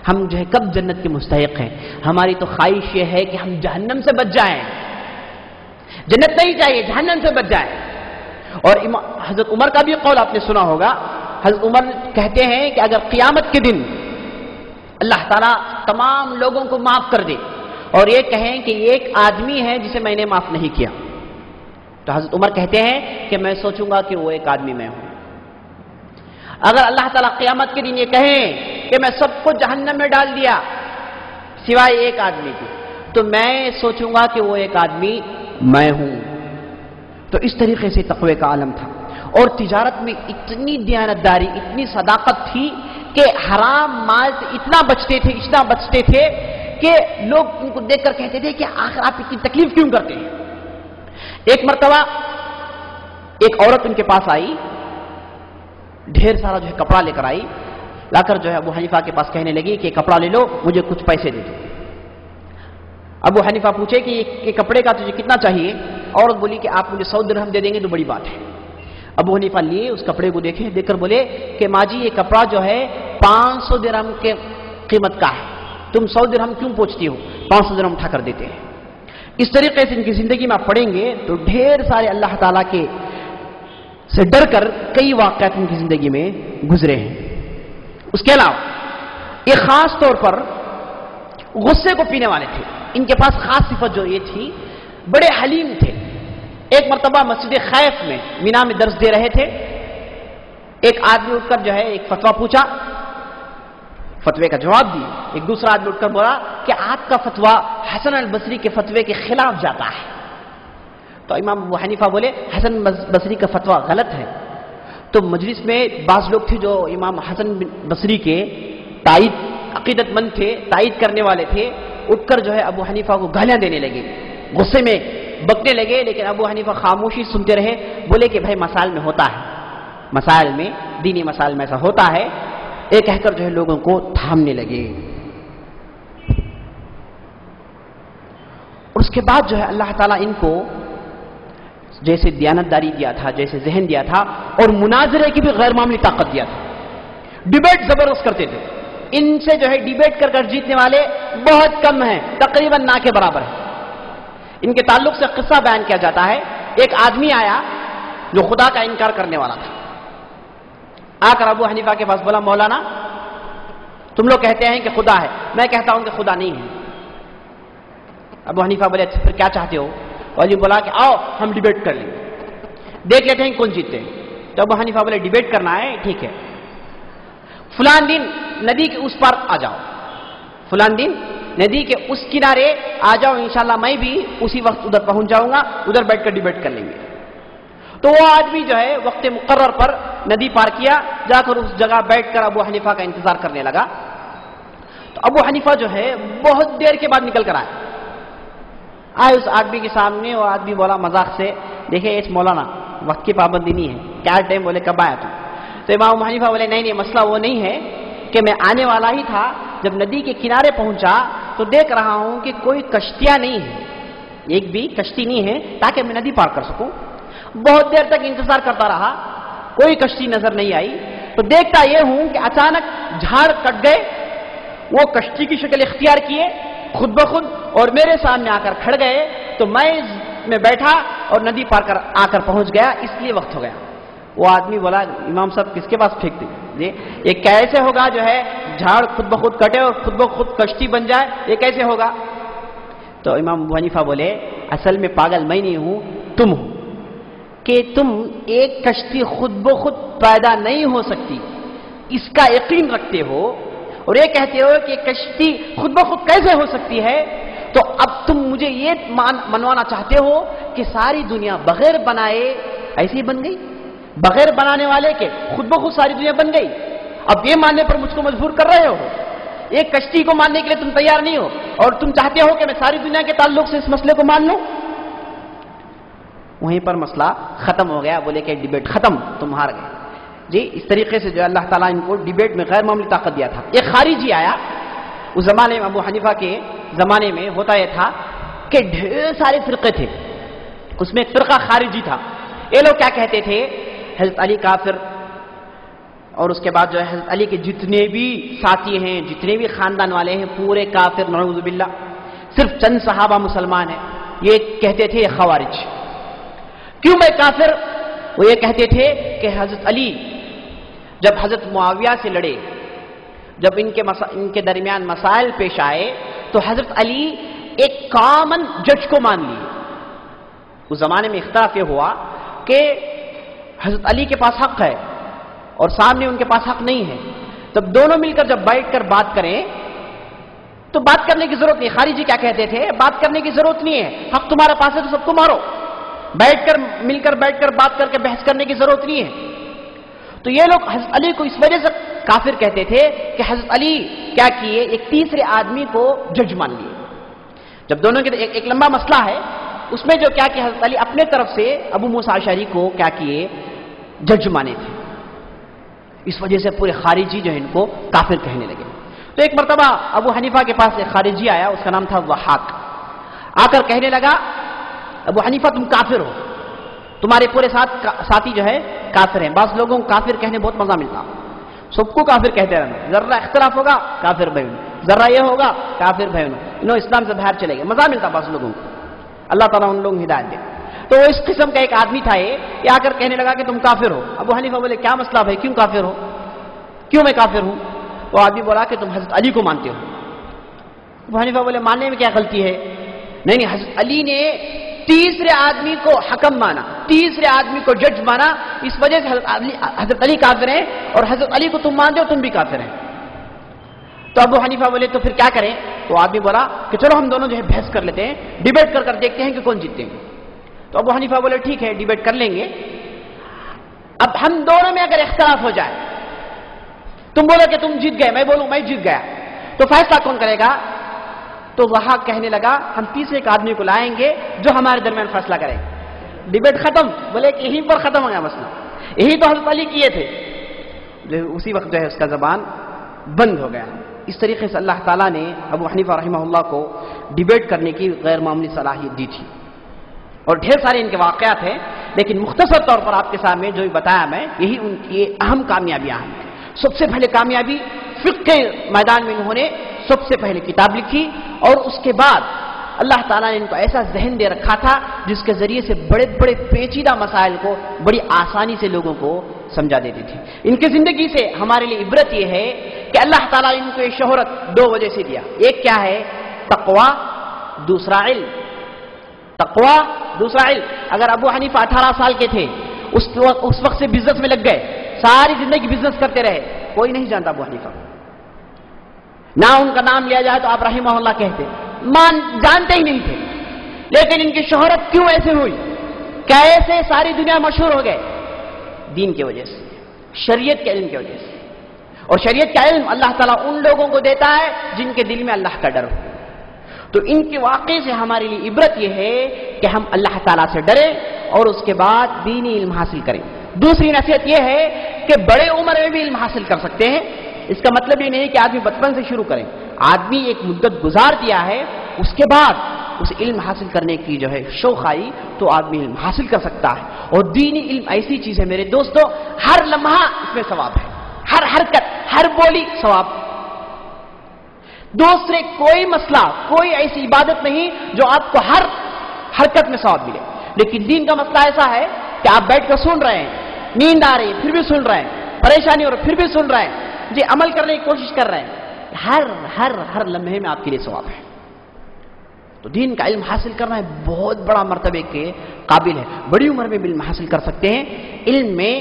ہم جو ہے کب جنت کے مستحق ہیں، ہماری تو خواہش یہ ہے کہ ہم جہنم سے بچ جائیں، جنت نہیں چاہیے جہنم سے بچ جائیں۔ اور حضرت عمر کا بھی قول آپ نے سنا ہوگا، حضرت عمر کہتے ہیں کہ اگر قیامت کے دن اللہ تعالیٰ تمام لوگوں کو معاف کر دے اور یہ کہیں کہ ایک آدمی ہے جسے میں نے معاف نہیں کیا، تو حضرت عمر کہتے ہیں کہ میں سوچوں گا کہ وہ ایک آدمی میں ہوں۔ اگر اللہ تعالیٰ قیامت کے دن یہ کہیں کہ میں سب کو جہنم میں ڈال دیا سوائے ایک آدمی کے، تو میں سوچوں گا کہ وہ ایک آدمی میں ہوں۔ تو اس طریقے سے تقوی کا عالم تھا، اور تجارت میں اتنی دیانتداری، اتنی صداقت تھی کہ حرام مال سے اتنا بچتے تھے کہ لوگ ان کو دیکھ کر کہتے تھے کہ آخر آپ اتنی تکلیف کیوں کرتے ہیں۔ ایک مرتبہ ایک عورت ان کے پاس آئی، ڈھیر سارا جو ہے کپڑا لے کر آئی، لا کر جو ہے ابو حنیفہ کے پاس کہنے لگی کہ کپڑا لے لو، مجھے کچھ پیسے دے دو۔ ابو حنیفہ پوچھے کہ یہ کپڑے کا تجھے کتنا چاہیے؟ عورت بولی کہ آپ مجھے 100 درہم دے دیں گے تو بڑی بات ہے۔ ابو حنیفہ لیے اس کپڑے کو دیکھ کر بولے کہ ماں جی یہ کپڑا جو ہے 500 درہم کے قیمت کا ہے، تم 100 درہم کیوں پوچھتی ہو؟ 500 درہم اٹھا کر دیتے ہیں۔ اس طریقے سے ان کی زندگی میں آپ پڑھیں گے تو ڈھیر سارے اللہ تعالیٰ کے سے ڈر کر کئی واقعات ان کی زندگی میں گزرے ہیں۔ اس کے علاوہ یہ خاص طور پر غصے کو پینے والے تھے، ان کے پاس خاص صفت جو یہ تھی، بڑے حلیم تھے۔ ایک مرتبہ مسجد خیف میں مینا میں درس دے رہے تھے، ایک آدمی اٹھ کر جو ہے ایک فتویٰ پوچھا، فتوے کا جواب دی۔ ایک دوسرا آدمی اٹھ کر بولا کہ آپ کا فتویٰ حسن البصری کے فتوے کے خلاف جاتا ہے۔ تو امام ابو حنیفہ بولے حسن بصری کا فتویٰ غلط ہے۔ تو مجلس میں بعض لوگ تھے جو امام حسن بصری کے عقیدت مند تھے، تائید کرنے والے تھے، اٹھ کر جو ہے ابو حنیفہ کو گالیاں دینے لگے، غصے میں بکنے لگے، لیکن ابو حنیفہ خاموشی سنتے رہے، بولے کہ بھائی مسائل میں ہوتا ہے، مسائل میں دینی مسائل میں ایسا ہوتا ہے، یہ کہہ کر جو ہے لوگوں کو تھامنے لگے۔ اور اس کے بعد جو ہے اللہ تعالیٰ ان کو جیسے دیانتداری دیا تھا، جیسے ذہن دیا تھا، اور مناظرے کی بھی غیر معمولی طاقت دیا تھا. ڈیبیٹ زبردست کرتے تھے. ان سے جو ہے ڈیبیٹ کر کر جیتنے والے بہت کم ہیں، تقریباً نہ کے برابر ہے. ان کے تعلق سے قصہ بیان کیا جاتا ہے. ایک آدمی آیا جو خدا کا انکار کرنے والا تھا. آ کر ابو حنیفہ کے پاس بولا، مولانا تم لوگ کہتے ہیں کہ خدا ہے، میں کہتا ہوں کہ خدا نہیں ہے. ابو حنیفہ بولے پھر کیا چاہتے ہو؟ واجب بولا کہ آؤ ہم ڈیبیٹ کر لیں، دیکھ لیتے ہیں کون جیتتے ہیں. تو ابو حنیفہ بولے ڈیبیٹ کرنا ہے، ٹھیک ہے، فلان دن ندی کے اس پار آ جاؤ، فلان دن ندی کے اس کنارے آ جاؤ، انشاءاللہ میں بھی اسی وقت ادھر پہنچ جاؤں گا، ادھر بیٹھ کر ڈیبیٹ کر لیں گے. تو وہ آدمی جو ہے وقت مقرر پر ندی پار کیا، جا کر اس جگہ بیٹھ کر ابو حنیفہ کا انتظار کرنے لگا. تو ابو حنیفہ جو ہے بہت دیر کے بعد نکل کر آئے اس آدمی کے سامنے. وہ آدمی بولا مذاق سے، دیکھیں اس مولانا وقت کی پابندی نہیں ہے، کیا ٹائم؟ بولے کب آیا تم؟ تو امام حنیفہ بولے نہیں مسئلہ وہ نہیں ہے کہ میں آنے والا ہی تھا، جب ندی کے کنارے پہنچا تو دیکھ رہا ہوں کہ کوئی کشتیاں نہیں ہے، ایک بھی کشتی نہیں ہے تاکہ میں ندی پار کر سکوں. بہت دیر تک انتظار کرتا رہا، کوئی کشتی نظر نہیں آئی. تو دیکھتا یہ ہوں کہ اچانک جھاڑ کٹ گئے، وہ کشتی کی شکل اختیار کیے خود بخود اور میرے سامنے آ کر کھڑ گئے. تو میں بیٹھا اور ندی پار کر آ کر پہنچ گیا، اس لیے وقت ہو گیا. وہ آدمی بولا امام صاحب کس کے پاس پھینکتے جی، یہ کیسے ہوگا جو ہے جھاڑ خود بخود کٹے اور خود بخود کشتی بن جائے، یہ کیسے ہوگا؟ تو امام ابو حنیفہ بولے اصل میں پاگل میں نہیں ہوں، تم ہو، کہ تم ایک کشتی خود بخود پیدا نہیں ہو سکتی اس کا یقین رکھتے ہو، اور یہ کہتے ہو کہ کشتی خود بخود کیسے ہو سکتی ہے. تو اب تم مجھے یہ منوانا چاہتے ہو کہ ساری دنیا بغیر بنائے ایسے ہی بن گئی، بغیر بنانے والے کے خود بخود ساری دنیا بن گئی. اب یہ ماننے پر مجھ کو مجبور کر رہے ہو. ایک کشتی کو ماننے کے لیے تم تیار نہیں ہو، اور تم چاہتے ہو کہ میں ساری دنیا کے تعلق سے اس مسئلے کو مان لوں. وہیں پر مسئلہ ختم ہو گیا. بولے کہ ڈیبیٹ ختم، تم ہار گئے. جی اس طریقے سے جو اللہ تعالیٰ ان کو ڈیبیٹ میں غیر معمولی طاقت دیا تھا. ایک خارجی آیا اس زمانے میں، ابو حنیفہ کے زمانے میں ہوتا یہ تھا کہ ڈھیر سارے فرقے تھے، اس میں ایک فرقہ خارجی تھا. یہ لوگ کیا کہتے تھے؟ حضرت علی کافر، اور اس کے بعد جو ہے حضرت علی کے جتنے بھی ساتھی ہیں، جتنے بھی خاندان والے ہیں، پورے کافر، نعوذ باللہ، صرف چند صحابہ مسلمان ہیں. یہ کہتے تھے یہ خوارج. کیوں میں کافر؟ وہ یہ کہتے تھے کہ حضرت علی جب حضرت معاویہ سے لڑے، جب ان کے درمیان مسائل پیش آئے تو حضرت علی ایک کامن جج کو مان لیے. اس زمانے میں اختلاف یہ ہوا کہ حضرت علی کے پاس حق ہے اور سامنے ان کے پاس حق نہیں ہے. تب دونوں مل کر جب بیٹھ کر بات کریں تو بات کرنے کی ضرورت نہیں. خارجی کیا کہتے تھے؟ بات کرنے کی ضرورت نہیں ہے، حق تمہارے پاس ہے تو سب کو مارو. بیٹھ کر بات کر کے بحث کرنے کی ضرورت نہیں ہے. تو یہ لوگ حضرت علی کو اس وجہ سے کافر کہتے تھے کہ حضرت علی کیا کیے؟ ایک تیسرے آدمی کو جج مان لیے. جب دونوں کے ایک لمبا مسئلہ ہے، اس میں جو کیا کہ حضرت علی اپنے طرف سے ابو موسیٰ اشعری کو کیا کیے؟ جج مانے تھے. اس وجہ سے پورے خارجی جو ہے ان کو کافر کہنے لگے. تو ایک مرتبہ ابو حنیفہ کے پاس ایک خارجی آیا، اس کا نام تھا ضحاک. آ کر کہنے لگا ابو حنیفہ تم کافر ہو، تمہارے پورے ساتھی جو ہے کافر ہیں. بعض لوگوں کو کافر کہنے بہت مزہ ملتا، سب کو کافر کہتے رہنا، ذرا اختلاف ہوگا کافر بھائی، ذرا یہ ہوگا کافر بھائی، انہوں اسلام سے باہر چلے گئے. مزہ ملتا بعض لوگوں کو، اللہ تعالیٰ ان لوگوں کو ہدایت دے. تو اس قسم کا ایک آدمی تھا، یہ آ کر کہنے لگا کہ تم کافر ہو. ابو حنیفہ بولے کیا مسئلہ بھائی، کیوں کافر ہو؟ کیوں میں کافر ہوں؟ وہ آدمی بولا کہ تم حضرت علی کو مانتے ہو. ابو حنیفہ بولے ماننے میں کیا غلطی ہے؟ نہیں، حضرت علی نے تیسرے آدمی کو حکم مانا، تیسرے آدمی کو جج مانا، اس وجہ سے حضرت علی کافر ہیں، اور حضرت علی کو تم مانتے ہو، تم بھی کافر ہیں. تو ابو حنیفہ بولے تو پھر کیا کریں؟ تو آدمی بولا کہ چلو ہم دونوں جو ہے بحث کر لیتے ہیں، ڈیبیٹ کر کر دیکھتے ہیں کہ کون جیتتے ہیں. تو ابو حنیفہ بولے ٹھیک ہے ڈیبیٹ کر لیں گے. اب ہم دونوں میں اگر اختلاف ہو جائے، تم بولو کہ تم جیت گئے، میں بولوں میں جیت گیا، تو فیصلہ کون کرے گا؟ تو وہاں کہنے لگا ہم تیسرے ایک آدمی کو لائیں گے جو ہمارے درمیان فیصلہ کرے. ڈیبیٹ ختم. بولے کہ یہیں پر ختم ہو گیا مسئلہ، یہی تو حضرت علی کیے تھے. جو اسی وقت جو ہے اس کا زبان بند ہو گیا. اس طریقے سے اللہ تعالیٰ نے ابو حنیفہ رحمہ اللہ کو ڈیبیٹ کرنے کی غیر معمولی صلاحیت دی تھی. اور ڈھیر سارے ان کے واقعات ہیں، لیکن مختصر طور پر آپ کے سامنے جو بتایا میں، یہی ان کی اہم کامیابیاں ہیں. سب سے پہلے کامیابی فقہ کے میدان میں انہوں نے سب سے پہلے کتاب لکھی، اور اس کے بعد اللہ تعالیٰ نے ان کو ایسا ذہن دے رکھا تھا جس کے ذریعے سے بڑے بڑے پیچیدہ مسائل کو بڑی آسانی سے لوگوں کو سمجھا دیتے تھے. ان کی زندگی سے ہمارے لیے عبرت یہ ہے کہ اللہ تعالیٰ نے ان کو یہ شہرت دو وجہ سے دیا. ایک کیا ہے؟ تقوی، دوسرا علم. تقوی، دوسرا علم. اگر ابو حنیفہ 18 سال کے تھے، اس وقت سے بزنس میں لگ گئے، ساری زندگی بزنس کرتے رہے، کوئی نہیں جانتا ابو حنیفہ. نہ ان کا نام لیا جائے تو آپ رحمہ اللہ کہتے، جانتے ہی نہیں تھے. لیکن ان کی شہرت کیوں ایسے ہوئی؟ کیسے ساری دنیا مشہور ہو گئے؟ دین کی وجہ سے، شریعت کے علم کی وجہ سے. اور شریعت کا علم اللہ تعالیٰ ان لوگوں کو دیتا ہے جن کے دل میں اللہ کا ڈر ہو. تو ان کے واقعے سے ہمارے لیے عبرت یہ ہے کہ ہم اللہ تعالیٰ سے ڈریں اور اس کے بعد دینی علم حاصل کریں. دوسری نصیحت یہ ہے کہ بڑے عمر میں بھی علم حاصل کر سکتے ہیں. اس کا مطلب یہ نہیں کہ آدمی بچپن سے شروع کریں. آدمی ایک مدت گزار دیا ہے، اس کے بعد اس علم حاصل کرنے کی جو ہے شوق آئی تو آدمی علم حاصل کر سکتا ہے. اور دینی علم ایسی چیز ہے میرے دوستو، ہر لمحہ اس میں ثواب ہے، ہر حرکت، ہر بولی ثواب. دوسرے کوئی مسئلہ، کوئی ایسی عبادت نہیں جو آپ کو ہر حرکت میں ثواب ملے. لیکن دین کا مسئلہ ایسا ہے کہ آپ بیٹھ کر سن رہے ہیں، نیند آ رہی ہے پھر بھی سن رہے ہیں، پریشانی ہو رہی ہے پھر بھی سن رہے ہیں، جی عمل کرنے کی کوشش کر رہے ہیں. ہر لمحے میں آپ کے لیے ثواب ہے. تو دین کا علم حاصل کرنا ہے بہت بڑا مرتبے کے قابل ہے. بڑی عمر میں علم حاصل کر سکتے ہیں. علم میں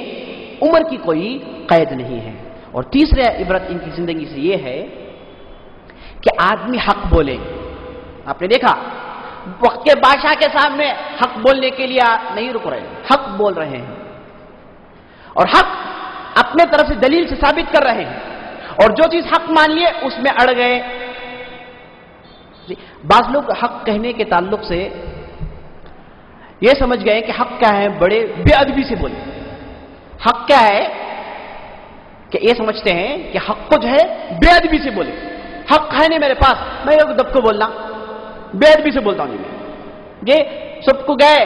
عمر کی کوئی قید نہیں ہے. اور تیسرے عبرت ان کی زندگی سے یہ ہے کہ آدمی حق بولے. آپ نے دیکھا وقت کے بادشاہ کے سامنے حق بولنے کے لیے نہیں رک رہے، حق بول رہے ہیں اور حق اپنے طرف سے دلیل سے ثابت کر رہے ہیں. اور جو چیز حق مان لیے اس میں اڑ گئے. بعض لوگ حق کہنے کے تعلق سے یہ سمجھ گئے کہ حق کیا ہے، بڑے بے ادبی سے بولے. حق کیا ہے کہ یہ سمجھتے ہیں کہ حق کو جو ہے بے ادبی سے بولے. حق ہے نہیں میرے پاس، میں دب کو بولنا، بے ادبی سے بولتا ہوں. یہ سب کو گئے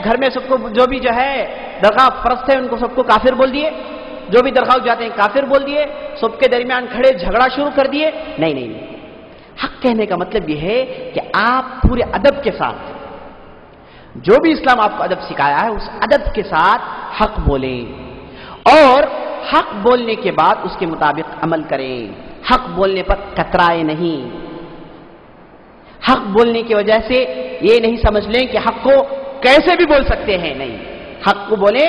گھر میں، سب کو جو بھی جو ہے درگاہ پرست ہے ان کو سب کو کافر بول دیے، جو بھی درگاہ جاتے ہیں کافر بول دیے، سب کے درمیان کھڑے جھگڑا شروع کر دیے. نہیں. حق کہنے کا مطلب یہ ہے کہ آپ پورے ادب کے ساتھ، جو بھی اسلام آپ کو ادب سکھایا ہے اس ادب کے ساتھ حق بولیں، اور حق بولنے کے بعد اس کے مطابق عمل کریں. حق بولنے پر کترائے نہیں. حق بولنے کی وجہ سے یہ نہیں سمجھ لیں کہ حق کو کیسے بھی بول سکتے ہیں. نہیں، حق کو بولیں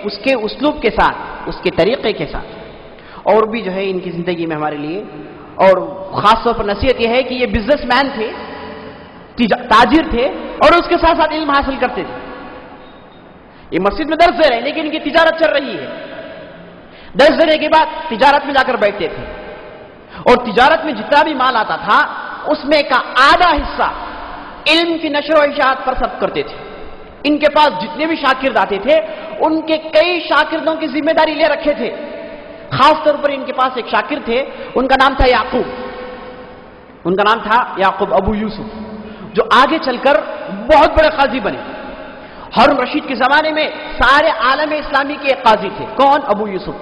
اس کے اسلوب کے ساتھ، اس کے طریقے کے ساتھ. اور بھی جو ہے ان کی زندگی میں ہمارے لیے، اور خاص طور پر نصیحت یہ ہے کہ یہ بزنس مین تھے، تاجر تھے، اور اس کے ساتھ ساتھ علم حاصل کرتے تھے. یہ مسجد میں درس دے رہے ہیں لیکن ان کی تجارت چل رہی ہے. درس دینے کے بعد تجارت میں جا کر بیٹھتے تھے، اور تجارت میں جتنا بھی مال آتا تھا اس میں کا آدھا حصہ علم کی نشر و اشاعت پر صرف کرتے تھے. ان کے پاس جتنے بھی شاگرد آتے تھے ان کے کئی شاگردوں کی ذمہ داری لے رکھے تھے. خاص طور پر ان کے پاس ایک شاگرد تھے، ان کا نام تھا یعقوب. ان کا نام تھا یعقوب ابو یوسف، جو آگے چل کر بہت بڑے قاضی بنے. ہارون رشید کے زمانے میں سارے عالم اسلامی کے ایک قاضی تھے. کون؟ ابو یوسف.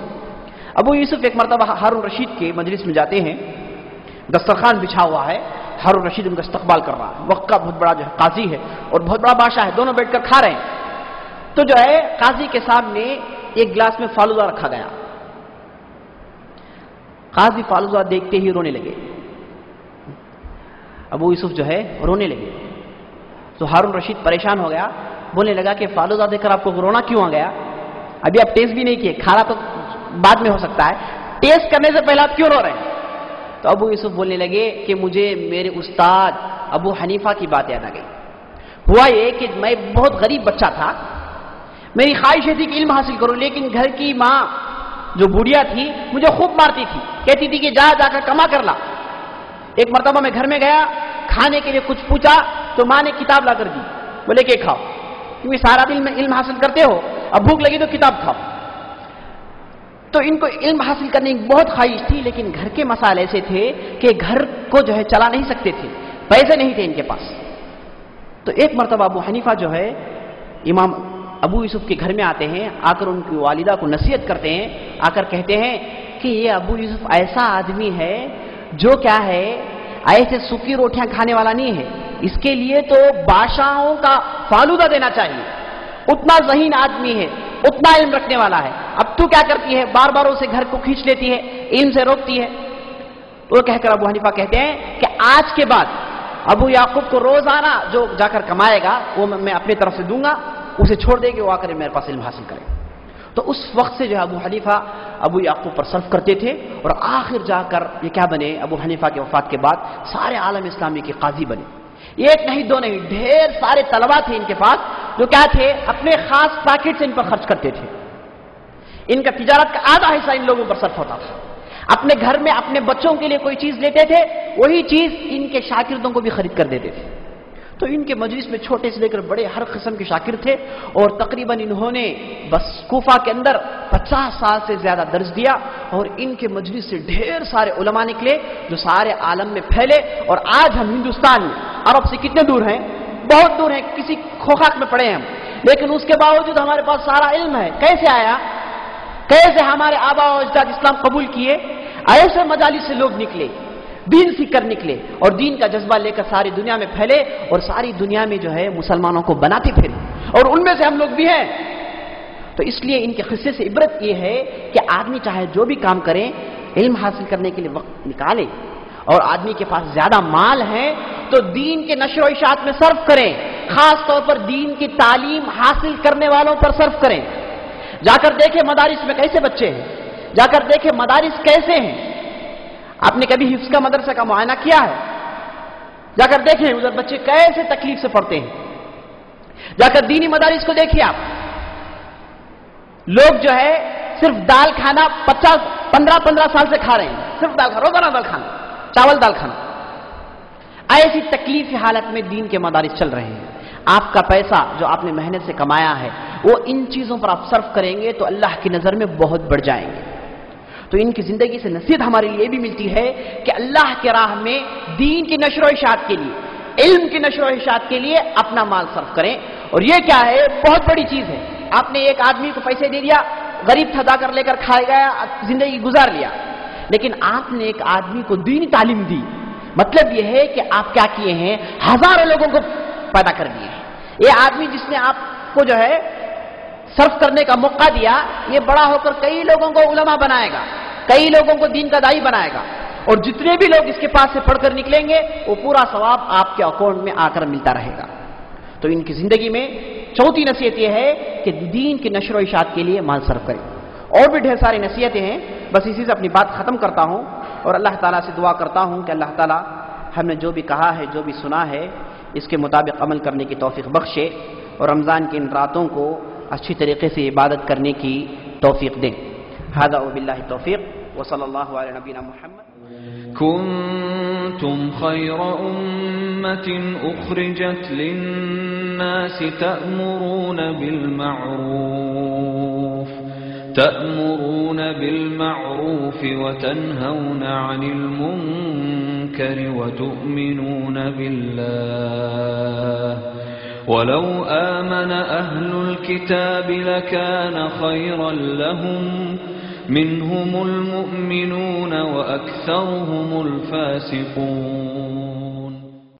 ابو یوسف ایک مرتبہ ہارون رشید کے مجلس میں جاتے ہیں، دسترخوان بچھا ہوا ہے، ہارون رشید ان کا استقبال کر رہا ہے. وقت کا بہت بڑا جو ہے قاضی ہے اور بہت بڑا بادشاہ ہے، دونوں بیٹھ کر کھا رہے ہیں. تو جو ہے قاضی کے سامنے ایک گلاس میں فالودہ رکھا گیا. قاضی فالودہ دیکھتے ہی رونے لگے. ابو یوسف جو ہے رونے لگے. تو ہارون رشید پریشان ہو گیا، بولنے لگا کہ فالودہ دیکھ کر آپ کو رونا کیوں آ گیا؟ ابھی آپ ٹیسٹ بھی نہیں کیے، کھانا تو بعد میں ہو سکتا ہے، ٹیسٹ کرنے سے پہلے آپ کیوں رو رہے ہیں؟ تو ابو یوسف بولنے لگے کہ مجھے میرے استاد ابو حنیفہ کی بات یاد آ گئی. ہوا یہ کہ میں بہت غریب بچہ تھا، میری خواہش تھی کہ علم حاصل کروں، لیکن گھر کی ماں جو بوڑھیا تھی مجھے خوب مارتی تھی، کہتی تھی کہ جا کر کما کر لا. ایک مرتبہ میں گھر میں گیا، کھانے کے لیے کچھ پوچھا تو ماں نے کتاب لا کر دی، بولے کہ کھاؤ، کیونکہ سارا دن میں علم حاصل کرتے ہو، اب بھوک لگی تو کتاب کھاؤ. تو ان کو علم حاصل کرنے کی بہت خواہش تھی، لیکن گھر کے مسائل ایسے تھے کہ گھر کو جو ہے چلا نہیں سکتے تھے. پیسے نہیں تھے ان کے پاس. تو ایک مرتبہ ابو حنیفہ جو ہے امام ابو یوسف کے گھر میں آتے ہیں, آ کر ان کی والدہ کو نصیحت کرتے ہیں, آ کر کہتے ہیں کہ یہ ابو یوسف ایسا آدمی ہے جو کیا ہے ایسے سوکھی روٹیاں کھانے والا نہیں ہے, اس کے لیے تو بادشاہوں کا فالودہ دینا چاہیے, اتنا ذہین آدمی ہے, اتنا علم رکھنے والا ہے. اب تو کیا کرتی ہے, بار بار اسے گھر کو کھینچ لیتی ہے, علم سے روکتی ہے. تو کہہ کر ابو حنیفہ کہتے ہیں کہ آج کے بعد ابو یعقوب کو روزانہ جو جا کر کمائے گا وہ میں اپنی طرف سے دوں گا, اسے چھوڑ دے کہ وہ آ کر میرے پاس علم حاصل کرے. تو اس وقت سے جو ہے ابو حنیفہ ابو یعقوب پر صرف کرتے تھے, اور آخر جا کر یہ کیا بنے, ابو حنیفہ کی وفات کے بعد سارے عالم اسلامی کے قاضی بنے. ایک نہیں دو نہیں, ڈھیر سارے طلبہ تھے ان کے پاس جو کیا تھے اپنے خاص پیکٹ سے ان پر خرچ کرتے تھے. ان کا تجارت کا آدھا حصہ ان لوگوں پر صرف ہوتا تھا. اپنے گھر میں اپنے بچوں کے لیے کوئی چیز لیتے تھے, وہی چیز ان کے شاگردوں کو بھی خرید کر دیتے تھے. تو ان کے مجلس میں چھوٹے سے لے کر بڑے ہر قسم کے شاگرد تھے, اور تقریباً انہوں نے بس کوفہ کے اندر 50 سال سے زیادہ درس دیا, اور ان کے مجلس سے ڈھیر سارے علماء نکلے جو سارے عالم میں پھیلے. اور آج ہم ہندوستان میں عرب سے کتنے دور ہیں, بہت دور ہیں, کسی کھوخاک میں پڑے ہیں ہم, لیکن اس کے باوجود ہمارے پاس سارا علم ہے. کیسے آیا, کیسے ہمارے آبا و اجداد اسلام قبول کیے؟ ایسے مجالس سے لوگ نکلے, دین سیکھ کر نکلے, اور دین کا جذبہ لے کر ساری دنیا میں پھیلے, اور ساری دنیا میں جو ہے مسلمانوں کو بناتے پھرے, اور ان میں سے ہم لوگ بھی ہیں. تو اس لیے ان کے قصے سے عبرت یہ ہے کہ آدمی چاہے جو بھی کام کرے, علم حاصل کرنے کے لیے وقت نکالے, اور آدمی کے پاس زیادہ مال ہے تو دین کے نشر و اشاعت میں صرف کریں, خاص طور پر دین کی تعلیم حاصل کرنے والوں پر صرف کریں. جا کر دیکھیں مدارس میں کیسے بچے ہیں, جا کر دیکھیں مدارس کیسے ہیں. آپ نے کبھی حفظ کا مدرسہ کا معائنہ کیا ہے؟ جا کر دیکھیں ادھر بچے کیسے تکلیف سے پڑھتے ہیں. جا کر دینی مدارس کو دیکھیے آپ, لوگ جو ہے صرف دال کھانا 15 سال سے کھا رہے ہیں, صرف دال کھانا, روزانہ دال کھانا, چاول دال کھانا. ایسی تکلیف کی حالت میں دین کے مدارس چل رہے ہیں. آپ کا پیسہ جو آپ نے محنت سے کمایا ہے وہ ان چیزوں پر آپ صرف کریں گے تو اللہ کی نظر میں بہت بڑھ جائیں گے. تو ان کی زندگی سے نصیحت ہمارے لیے بھی ملتی ہے کہ اللہ کے راہ میں دین کی نشر و اشاعت کے لیے, علم کی نشر و اشاعت کے لیے اپنا مال صرف کریں. اور یہ کیا ہے, بہت بڑی چیز ہے. آپ نے ایک آدمی کو پیسے دے دیا, غریب تھا, جا کر لے کر کھا گیا, زندگی گزار لیا. لیکن آپ نے ایک آدمی کو دینی تعلیم دی, مطلب یہ ہے کہ آپ کیا کیے ہیں, ہزاروں لوگوں کو پیدا کر دیے ہیں. یہ آدمی جس نے آپ کو جو ہے صرف کرنے کا موقع دیا, یہ بڑا ہو کر کئی لوگوں کو علماء بنائے گا, کئی لوگوں کو دین کا داعی بنائے گا, اور جتنے بھی لوگ اس کے پاس سے پڑھ کر نکلیں گے وہ پورا ثواب آپ کے اکاؤنٹ میں آ کر ملتا رہے گا. تو ان کی زندگی میں چوتھی نصیحت یہ ہے کہ دین کی نشر و اشاعت کے لیے مال صرف کریں. اور بھی ڈھیر ساری نصیحتیں ہیں, بس اسی سے اپنی بات ختم کرتا ہوں, اور اللہ تعالیٰ سے دعا کرتا ہوں کہ اللہ تعالیٰ ہم نے جو بھی کہا ہے, جو بھی سنا ہے, اس کے مطابق عمل کرنے کی توفیق بخشے, اور رمضان کی ان راتوں کو اچھی طریقے سے عبادت کرنے کی توفیق دیں. ھذا وباللہ التوفیق, وصلی اللہ علی نبینا محمد. كنتم خير أمة أخرجت للناس تأمرون بالمعروف وتنهون عن المنكر وتؤمنون بالله ولو آمن أهل الكتاب لكان خيرا لهم منهم المؤمنون وأكثرهم الفاسقون